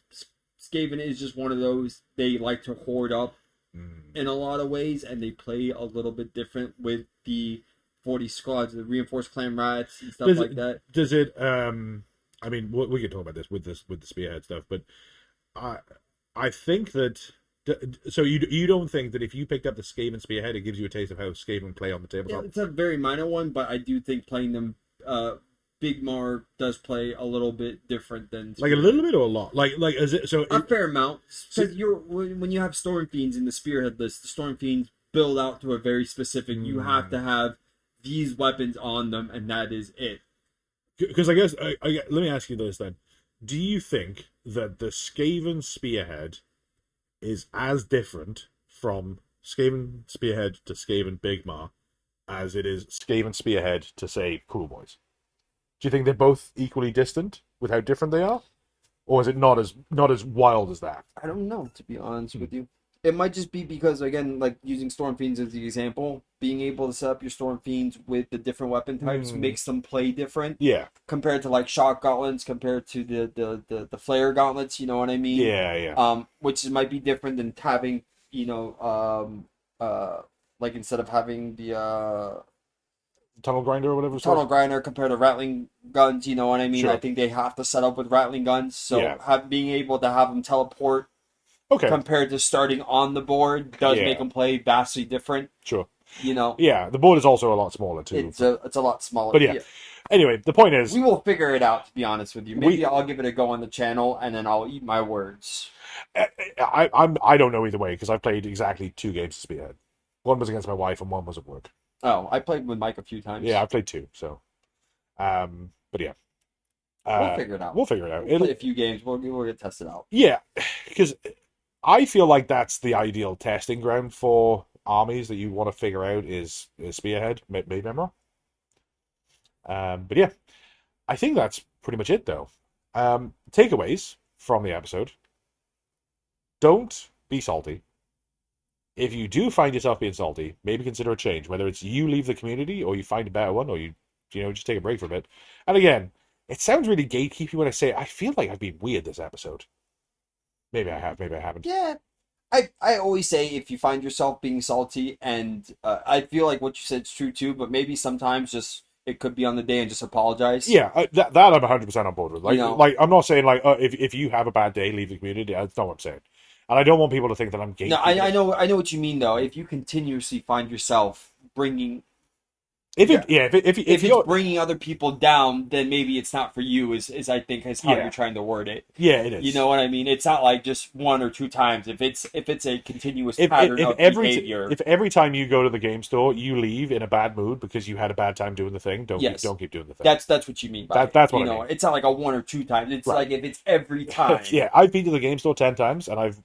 Skaven is just one of those, they like to hoard up in a lot of ways, and they play a little bit different with the 40 squads, the reinforced clan rats and stuff like that. Does it? I mean, we can talk about this with the spearhead stuff, but I think that. So you don't think that if you picked up the Skaven spearhead, it gives you a taste of how Skaven play on the tabletop? Yeah, it's a very minor one, but I do think playing them, Big Mar does play a little bit different than like a little bit or a lot. Like is it so? A fair amount. Because when you have Storm Fiends in the spearhead list, the Storm Fiends build out to a very specific. You have to have these weapons on them, and that is it. Because I guess let me ask you this then: do you think that the Skaven spearhead is as different from Skaven spearhead to Skaven Bigmar as it is Skaven spearhead to say Cool Boys? Do you think they're both equally distant with how different they are, or is it not as wild as that? I don't know, to be honest with you. It might just be because, again, like using Storm Fiends as the example, being able to set up your Storm Fiends with the different weapon types makes them play different. Yeah. Compared to like Shock Gauntlets, compared to the Flare Gauntlets, you know what I mean? Yeah. Which might be different than having, like instead of having the Tunnel Grinder or whatever. Tunnel Grinder compared to Rattling Guns, you know what I mean? Sure. I think they have to set up with Rattling Guns, so being able to have them teleport. Okay. Compared to starting on the board does make them play vastly different. Sure. Yeah, the board is also a lot smaller too. It's a lot smaller. But yeah. Anyway, the point is, we will figure it out. To be honest with you, maybe I'll give it a go on the channel, and then I'll eat my words. I don't know either way because I've played exactly 2 games of Spearhead. One was against my wife, and one was at work. Oh, I played with Mike a few times. Yeah, I played 2. So, but yeah. We'll figure it out. We'll play a few games. We'll get tested out. Yeah, because I feel like that's the ideal testing ground for armies that you want to figure out is Spearhead. Maybe I'm wrong. But yeah, I think that's pretty much it though. Takeaways from the episode: don't be salty. If you do find yourself being salty, maybe consider a change. Whether it's you leave the community or you find a better one, or you just take a break for a bit. And again, it sounds really gatekeepy when I say I feel like I've been weird this episode. Maybe I have, maybe I haven't. Yeah. I always say if you find yourself being salty, and I feel like what you said is true too, but maybe sometimes just it could be on the day and just apologize. Yeah, that I'm 100% on board with. Like I'm not saying like if you have a bad day, leave the community. That's not what I'm saying. And I don't want people to think that I'm gatekeeping. No, I know what you mean though. If you continuously find yourself bringing. If it's bringing other people down, then maybe it's not for you. Is I think is how you're trying to word it. Yeah, it is. You know what I mean? It's not like just 1 or 2 times. If it's a continuous pattern of behavior. If every time you go to the game store, you leave in a bad mood because you had a bad time doing the thing, don't keep doing the thing. That's what you mean by that's what I mean. It's not like a 1 or 2 times. It's like if it's every time. Yeah, I've been to the game store 10 times, and I've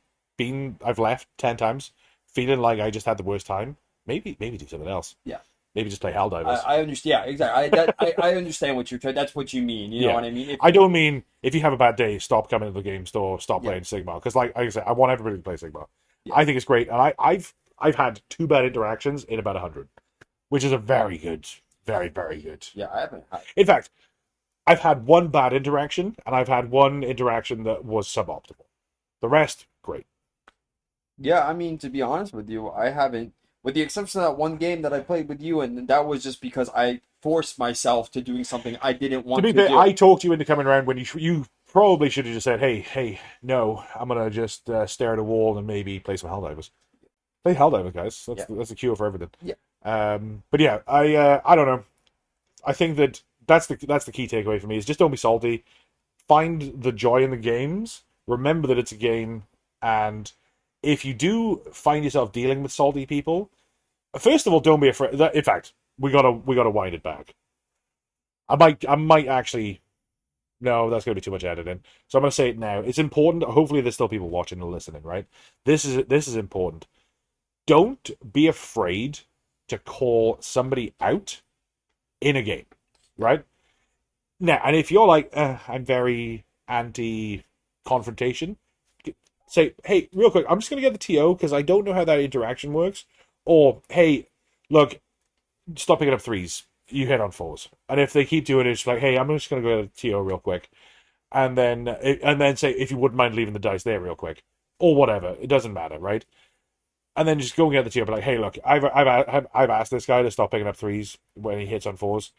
left 10 times, feeling like I just had the worst time. Maybe do something else. Yeah. Maybe just play Helldivers. I understand. Yeah, exactly. I understand what you're trying. That's what you mean. You know what I mean? I don't mean if you have a bad day, stop coming to the game store, stop playing Sigmar. Because like I said, I want everybody to play Sigmar. Yeah. I think it's great, and I've had 2 bad interactions in about 100, which is a very good, very very good. Yeah, I haven't. In fact, I've had 1 bad interaction, and I've had 1 interaction that was suboptimal. The rest, great. Yeah, I mean, to be honest with you, I haven't. With the exception of that 1 game that I played with you, and that was just because I forced myself to doing something I didn't want to do. I talked you into coming around when you probably should have just said, hey, no, I'm going to just stare at a wall and maybe play some Helldivers. Play Helldivers, guys. That's the cure for everything. Yeah. But yeah, I don't know. I think that's the key takeaway for me is just don't be salty. Find the joy in the games. Remember that it's a game, and if you do find yourself dealing with salty people, first of all, don't be afraid. In fact, we gotta wind it back. I might actually no, that's going to be too much editing. So I'm going to say it now. It's important. Hopefully, there's still people watching and listening, right? This is important. Don't be afraid to call somebody out in a game, right? Now, and if you're like, I'm very anti-confrontation, say, hey, real quick, I'm just going to get the TO because I don't know how that interaction works. Or, hey, look, stop picking up threes. You hit on fours. And if they keep doing it, it's like, hey, I'm just going to go to the TO real quick. And then say, if you wouldn't mind leaving the dice there real quick. Or whatever. It doesn't matter, right? And then just go and get the TO. But like, hey, look, I've asked this guy to stop picking up threes when he hits on fours.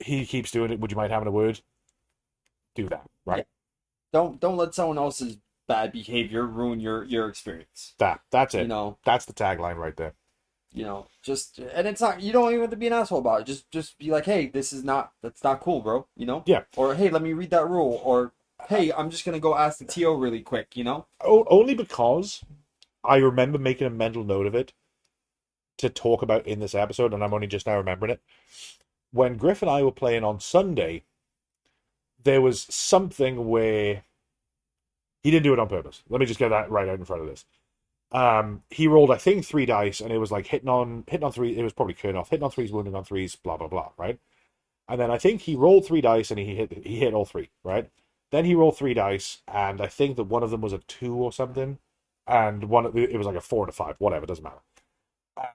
He keeps doing it. Would you mind having a word? Do that, right? Don't let someone else's bad behavior ruin your experience. That's it. You know, that's the tagline right there. you know, just and it's not, you don't even have to be an asshole about it. Just be like, hey, that's not cool, bro. You know? Yeah. Or hey, let me read that rule. Or hey, I'm just gonna go ask the TO really quick. You know? Only because I remember making a mental note of it to talk about in this episode, and I'm only just now remembering it. When Griff and I were playing on Sunday, there was something where he didn't do it on purpose. Let me just get that right out in front of this. He rolled, I think, 3 dice, and it was like hitting on 3. It was probably Kurnoff, hitting on 3s, wounding on 3s, blah blah blah, right? And then I think he rolled 3 dice, and he hit all 3, right? Then he rolled 3 dice, and I think that one of them was a 2 or something, and it was like a 4 and a 5, whatever, doesn't matter.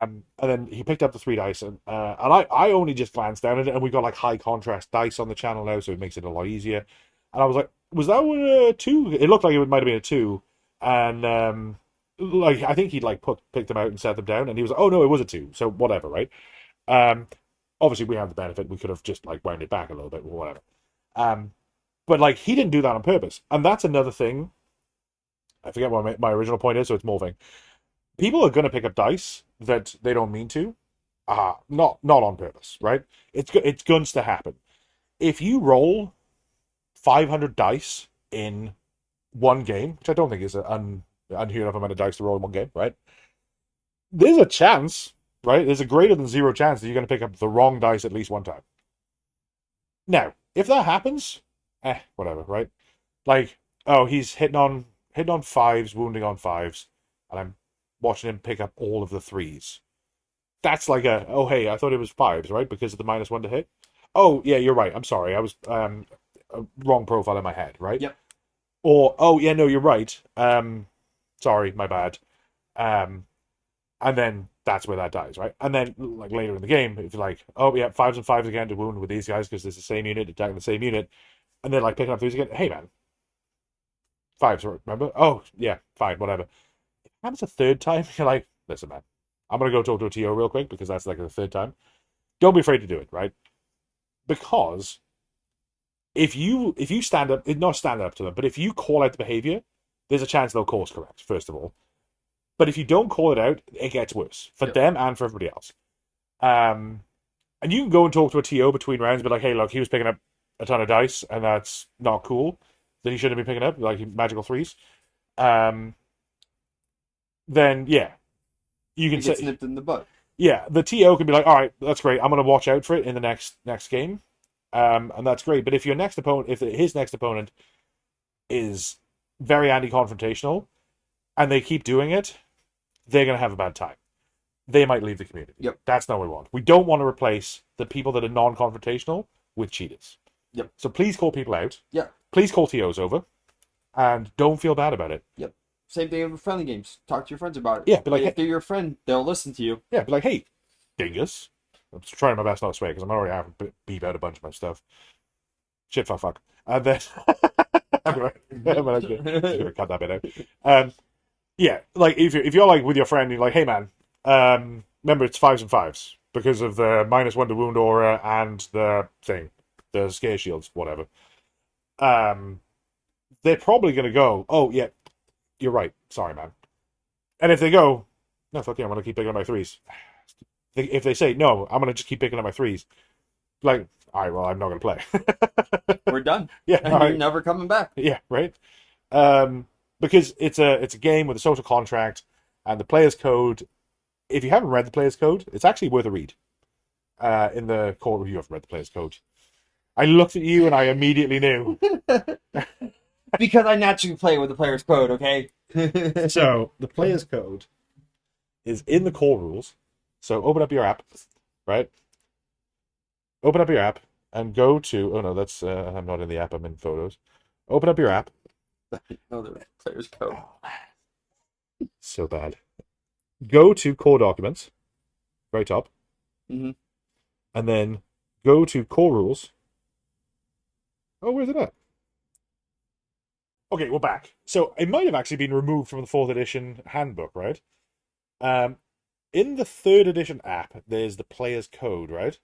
And then he picked up the 3 dice, and I only just glanced down at it, and we got like high contrast dice on the channel now, so it makes it a lot easier. And I was like, was that one a 2? It looked like it might have been a 2, and like I think he'd like picked them out and set them down, and he was like, oh no, it was a 2, so whatever, right? Obviously we have the benefit, we could have just like wound it back a little bit or whatever. But like he didn't do that on purpose, and that's another thing. I forget what my original point is, so it's morphing. People are going to pick up dice that they don't mean to, not on purpose, right? It's going to happen. If you roll 500 dice in one game, which I don't think is an unheard enough amount of dice to roll in one game, right? There's a chance, right? There's a greater than 0 chance that you're going to pick up the wrong dice at least one time. Now, if that happens, whatever, right? Like, oh, he's hitting on 5s, wounding on 5s, and I'm watching him pick up all of the 3s. That's like oh hey, I thought it was 5s, right? Because of the -1 to hit. Oh yeah, you're right. I'm sorry. I was wrong profile in my head, right? Yep. Or oh yeah, no, you're right. Sorry, my bad. And then that's where that dies, right? And then like later in the game, if you're like, oh yeah, 5s and 5s again to wound with these guys because it's the same unit attacking the same unit, and then like picking up 3s again. Hey man, 5s, remember? Oh yeah, fine, whatever. If it happens a third time, you're like, listen, man, I'm gonna go talk to a TO real quick because that's like the third time. Don't be afraid to do it, right? Because if you stand up, not stand up to them, but if you call out the behavior, there's a chance they'll course correct, first of all. But if you don't call it out, it gets worse for them and for everybody else. And you can go and talk to a TO between rounds, but like, hey, look, he was picking up a ton of dice, and that's not cool. That he shouldn't be picking up, like magical 3s. Then yeah, you can say nipped in the butt. Yeah, the TO can be like, all right, that's great. I'm going to watch out for it in the next game, and that's great. But if his next opponent is very anti-confrontational, and they keep doing it, they're going to have a bad time. They might leave the community. Yep. That's not what we want. We don't want to replace the people that are non-confrontational with cheaters. Yep. So please call people out. Yeah. Please call TOs over, and don't feel bad about it. Yep. Same thing with friendly games. Talk to your friends about it. Yeah, but like, if they're your friend, they'll listen to you. Yeah, be like, hey, dingus. I'm trying my best not to swear because I'm already having to beep out a bunch of my stuff. Shit, fuck. And then I'm gonna cut that bit out. Yeah, like if you're like with your friend, you're like, hey man, remember it's 5s and 5s because of the -1 to wound aura and the thing, the scare shields, whatever. They're probably gonna go, oh yeah, you're right. Sorry, man. And if they go, no, fuck yeah, I'm going to keep picking up my 3s. If they say, no, I'm going to just keep picking up my 3s. Like, all right, well, I'm not going to play. We're done. Yeah. And you're never coming back. Yeah, right? Because it's a game with a social contract and the player's code. If you haven't read the player's code, it's actually worth a read. In the core review, I've read the player's code. I looked at you and I immediately knew. Because I naturally play with the player's code, okay? So the player's code is in the core rules. So open up your app, right? Open up your app and go to. Oh no, that's I'm not in the app. I'm in photos. Open up your app. No, the player's code. So bad. Go to core documents, very top, Mm-hmm. and then go to core rules. Oh, where's it at? Okay, we're back. So it might have actually been removed from the 4th edition handbook, right? In the 3rd edition app, there's the player's code, right?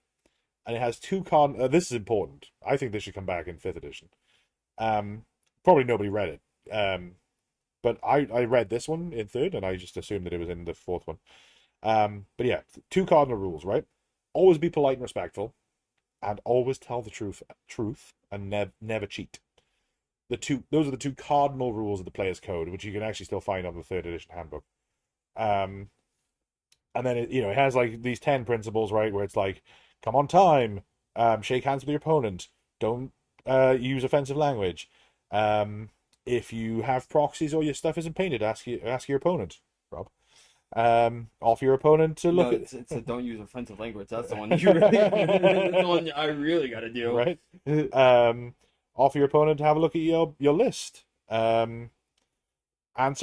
And it has 2 card. This is important. I think this should come back in 5th edition. Probably nobody read it. But I read this one in 3rd, and I just assumed that it was in the 4th one. But yeah, 2 cardinal rules, right? Always be polite and respectful, and always tell the truth, and never cheat. Those are the 2 cardinal rules of the player's code, which you can actually still find on the 3rd edition handbook. And then it has like these 10 principles, right? Where it's like, come on time, shake hands with your opponent, don't use offensive language. If you have proxies or your stuff isn't painted, ask your opponent, Rob. Offer your opponent to look at. It's a don't use offensive language. That's the one you really. That's the one I really got to do. Right. Offer your opponent to have a look at your list. Answer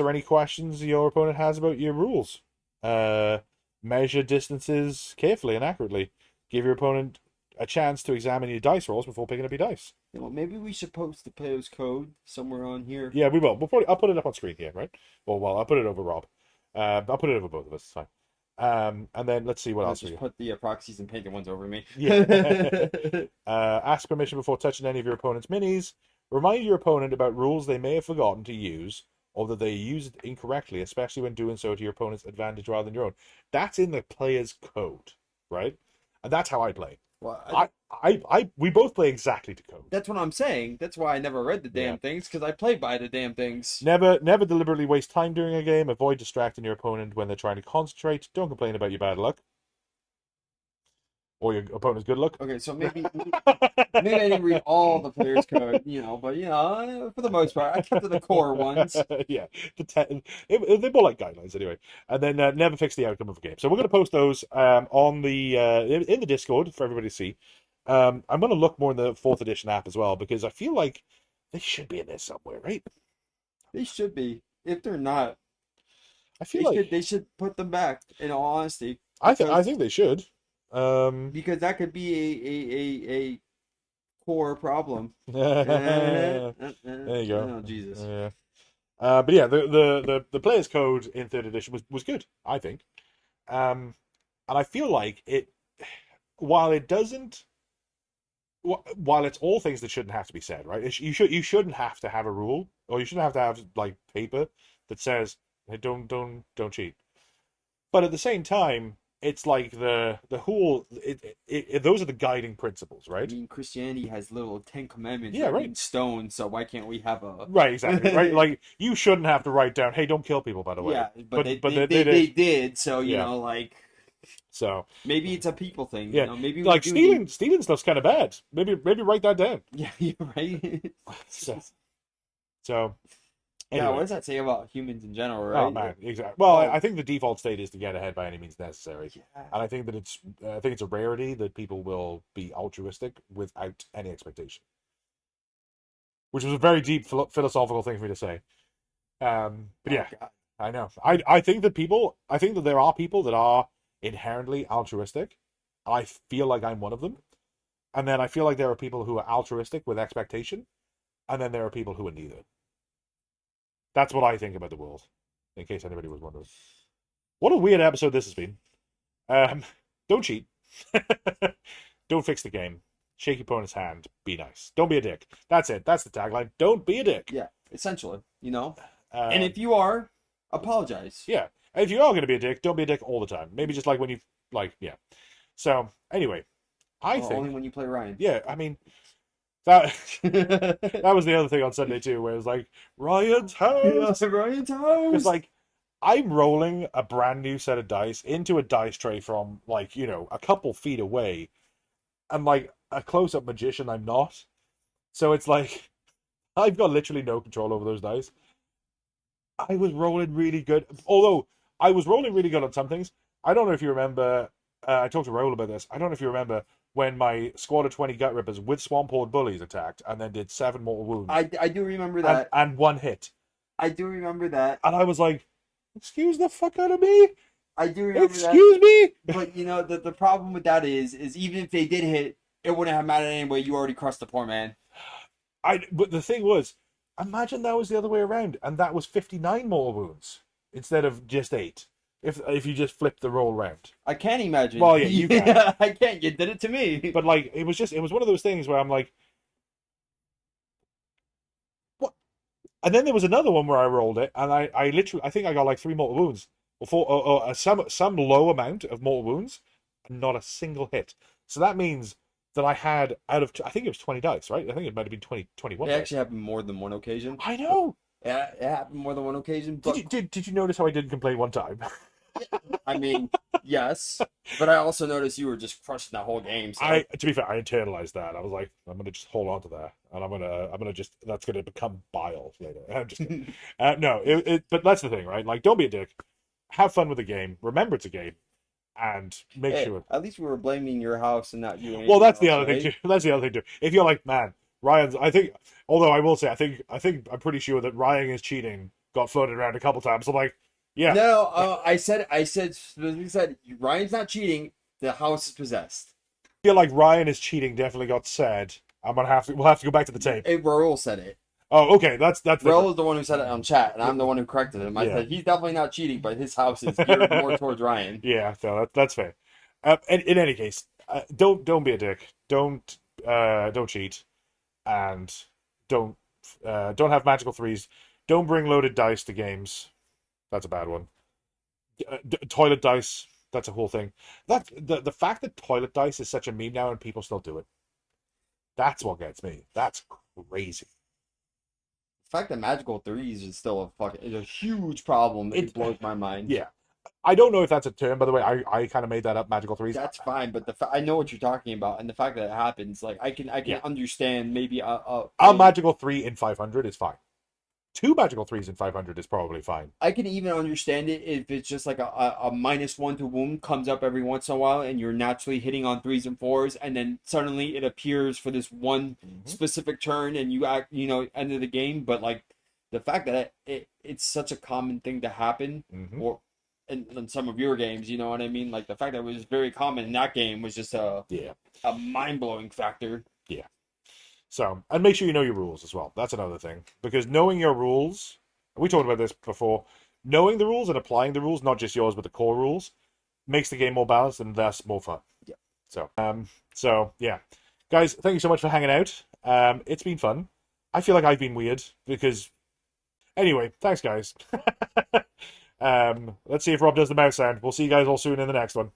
any questions your opponent has about your rules. Measure distances carefully and accurately. Give your opponent a chance to examine your dice rolls before picking up your dice. Well, maybe we should post the player's code somewhere on here. Yeah, we will. I'll put it up on screen here, right? Well, I'll put it over Rob. I'll put it over both of us. It's fine. And then let's see what else. Just put the proxies and painted ones over me. Yeah. Ask permission before touching any of your opponent's minis. Remind your opponent about rules they may have forgotten to use, or that they used incorrectly, especially when doing so to your opponent's advantage rather than your own. That's in the player's code, right? And that's how I play. Well, we both play exactly to code. That's what I'm saying. That's why I never read the damn things, because I play by the damn things. Never deliberately waste time during a game. Avoid distracting your opponent when they're trying to concentrate. Don't complain about your bad luck or your opponent's good luck. Okay, so maybe I didn't read all the player's code, but for the most part, I kept to the core ones. Yeah, they're more like guidelines anyway. And then never fix the outcome of a game. So we're going to post those on the in the Discord for everybody to see. I'm going to look more in the 4th edition app as well, because I feel like they should be in there somewhere, right? They should be. If they're not, I feel they should put them back. In all honesty, I think they should. Because that could be a core problem. There you go. Oh, Jesus. Yeah. But yeah, the player's code in 3rd edition was good, I think. And I feel like while it's all things that shouldn't have to be said, right? You shouldn't have to have a rule, or you shouldn't have to have like paper that says, hey, don't cheat. But at the same time, it's like the whole those are the guiding principles, right? I mean, Christianity has little 10 commandments in stone, so why can't we have a right? Exactly, right? Like you shouldn't have to write down, "Hey, don't kill people." By the way, yeah, but they did. So you know, like, so maybe it's a people thing. Yeah, maybe like stealing stuff's kind of bad. Maybe write that down. Yeah, you're right. So. Anyway. Yeah, what does that say about humans in general, right? Oh man, exactly. Well, I think the default state is to get ahead by any means necessary, and I think that it's a rarity that people will be altruistic without any expectation, which was a very deep philosophical thing for me to say. But yeah, I know. I think that there are people that are inherently altruistic. I feel like I'm one of them, and then I feel like there are people who are altruistic with expectation, and then there are people who are neither. That's what I think about the world, in case anybody was wondering. What a weird episode this has been. Don't cheat. Don't fix the game. Shake your opponent's hand. Be nice. Don't be a dick. That's it. That's the tagline. Don't be a dick. Yeah, essentially, and if you are, apologize. Yeah. And if you are going to be a dick, don't be a dick all the time. Maybe just like when you, yeah. So, anyway, I think... Only when you play Ryan. Yeah, I mean... That was the other thing on Sunday too, where it was like Ryan's house. Ryan's house. It's like I'm rolling a brand new set of dice into a dice tray from a couple feet away, and like a close-up magician, I'm not. So it's like I've got literally no control over those dice. I was rolling really good, although I was rolling really good on some things. I don't know if you remember. I talked to Raoul about this. I don't know if you remember when my squad of 20 gut rippers with swamp horde bullies attacked and then did 7 mortal wounds. I do remember that. And 1 hit. I do remember that. And I was like, excuse the fuck out of me. I do remember Excuse me. But you know the problem with that is even if they did hit, it wouldn't have mattered anyway. You already crushed the poor man. But the thing was, imagine that was the other way around, and that was 59 mortal wounds instead of just 8. If you just flip the roll round. I can't imagine. Well, yeah, you can. I can't. You did it to me. But like, it was one of those things where I'm like, what? And then there was another one where I rolled it, and I literally, I think I got like 3 mortal wounds, or 4, or some low amount of mortal wounds, and not a single hit. So that means that I had out of, I think it was 20 dice, right? I think it might have been 20, 21. It actually happened more than one occasion. I know. Yeah, it happened more than one occasion. But Did you notice how I didn't complain one time? I mean, yes, but I also noticed you were just crushing that whole game. So. To be fair, I internalized that. I was like, I'm gonna just hold on to that, and I'm gonna just, that's gonna become bile later. I'm just kidding. No, but that's the thing, right? Like, don't be a dick. Have fun with the game. Remember it's a game, and make sure. At least we were blaming your house and not you. Well, that's the other thing too. That's the other thing too. If you're like, man, Ryan's, I think, although I will say, I'm pretty sure that Ryan is cheating. Got floated around a couple times. I'm like, yeah. No, I said Ryan's not cheating. The house is possessed. I feel like Ryan is cheating. Definitely got said. We'll have to go back to the tape. Raoul said it. Oh, okay. That's Raoul is the one who said it on chat, and I'm the one who corrected him. I said he's definitely not cheating, but his house is geared more towards Ryan. Yeah, so that's fair. In any case, don't be a dick. Don't cheat, and don't have magical 3s. Don't bring loaded dice to games. That's a bad one. Toilet dice. That's a whole thing. That the fact that toilet dice is such a meme now and people still do it. That's what gets me. That's crazy. The fact that magical 3s is still a huge problem. It blows my mind. Yeah. I don't know if that's a term, by the way. I kind of made that up, magical 3s. That's fine, but I know what you're talking about, and the fact that it happens, like I can understand maybe a magical 3 in 500 is fine. 2 magical 3s in 500 is probably fine. I can even understand it if it's just like a -1 to wound comes up every once in a while, and you're naturally hitting on 3s and 4s, and then suddenly it appears for this one specific turn, and you end of the game. But like the fact that it's such a common thing to happen, or in some of your games, you know what I mean? Like the fact that it was very common in that game was just a mind-blowing factor. Yeah. So, and make sure you know your rules as well. That's another thing. Because knowing your rules, we talked about this before, knowing the rules and applying the rules, not just yours, but the core rules, makes the game more balanced and thus more fun. Yeah. So yeah. Guys, thank you so much for hanging out. It's been fun. I feel like I've been weird because... Anyway, thanks, guys. Let's see if Rob does the mouse sound. We'll see you guys all soon in the next one.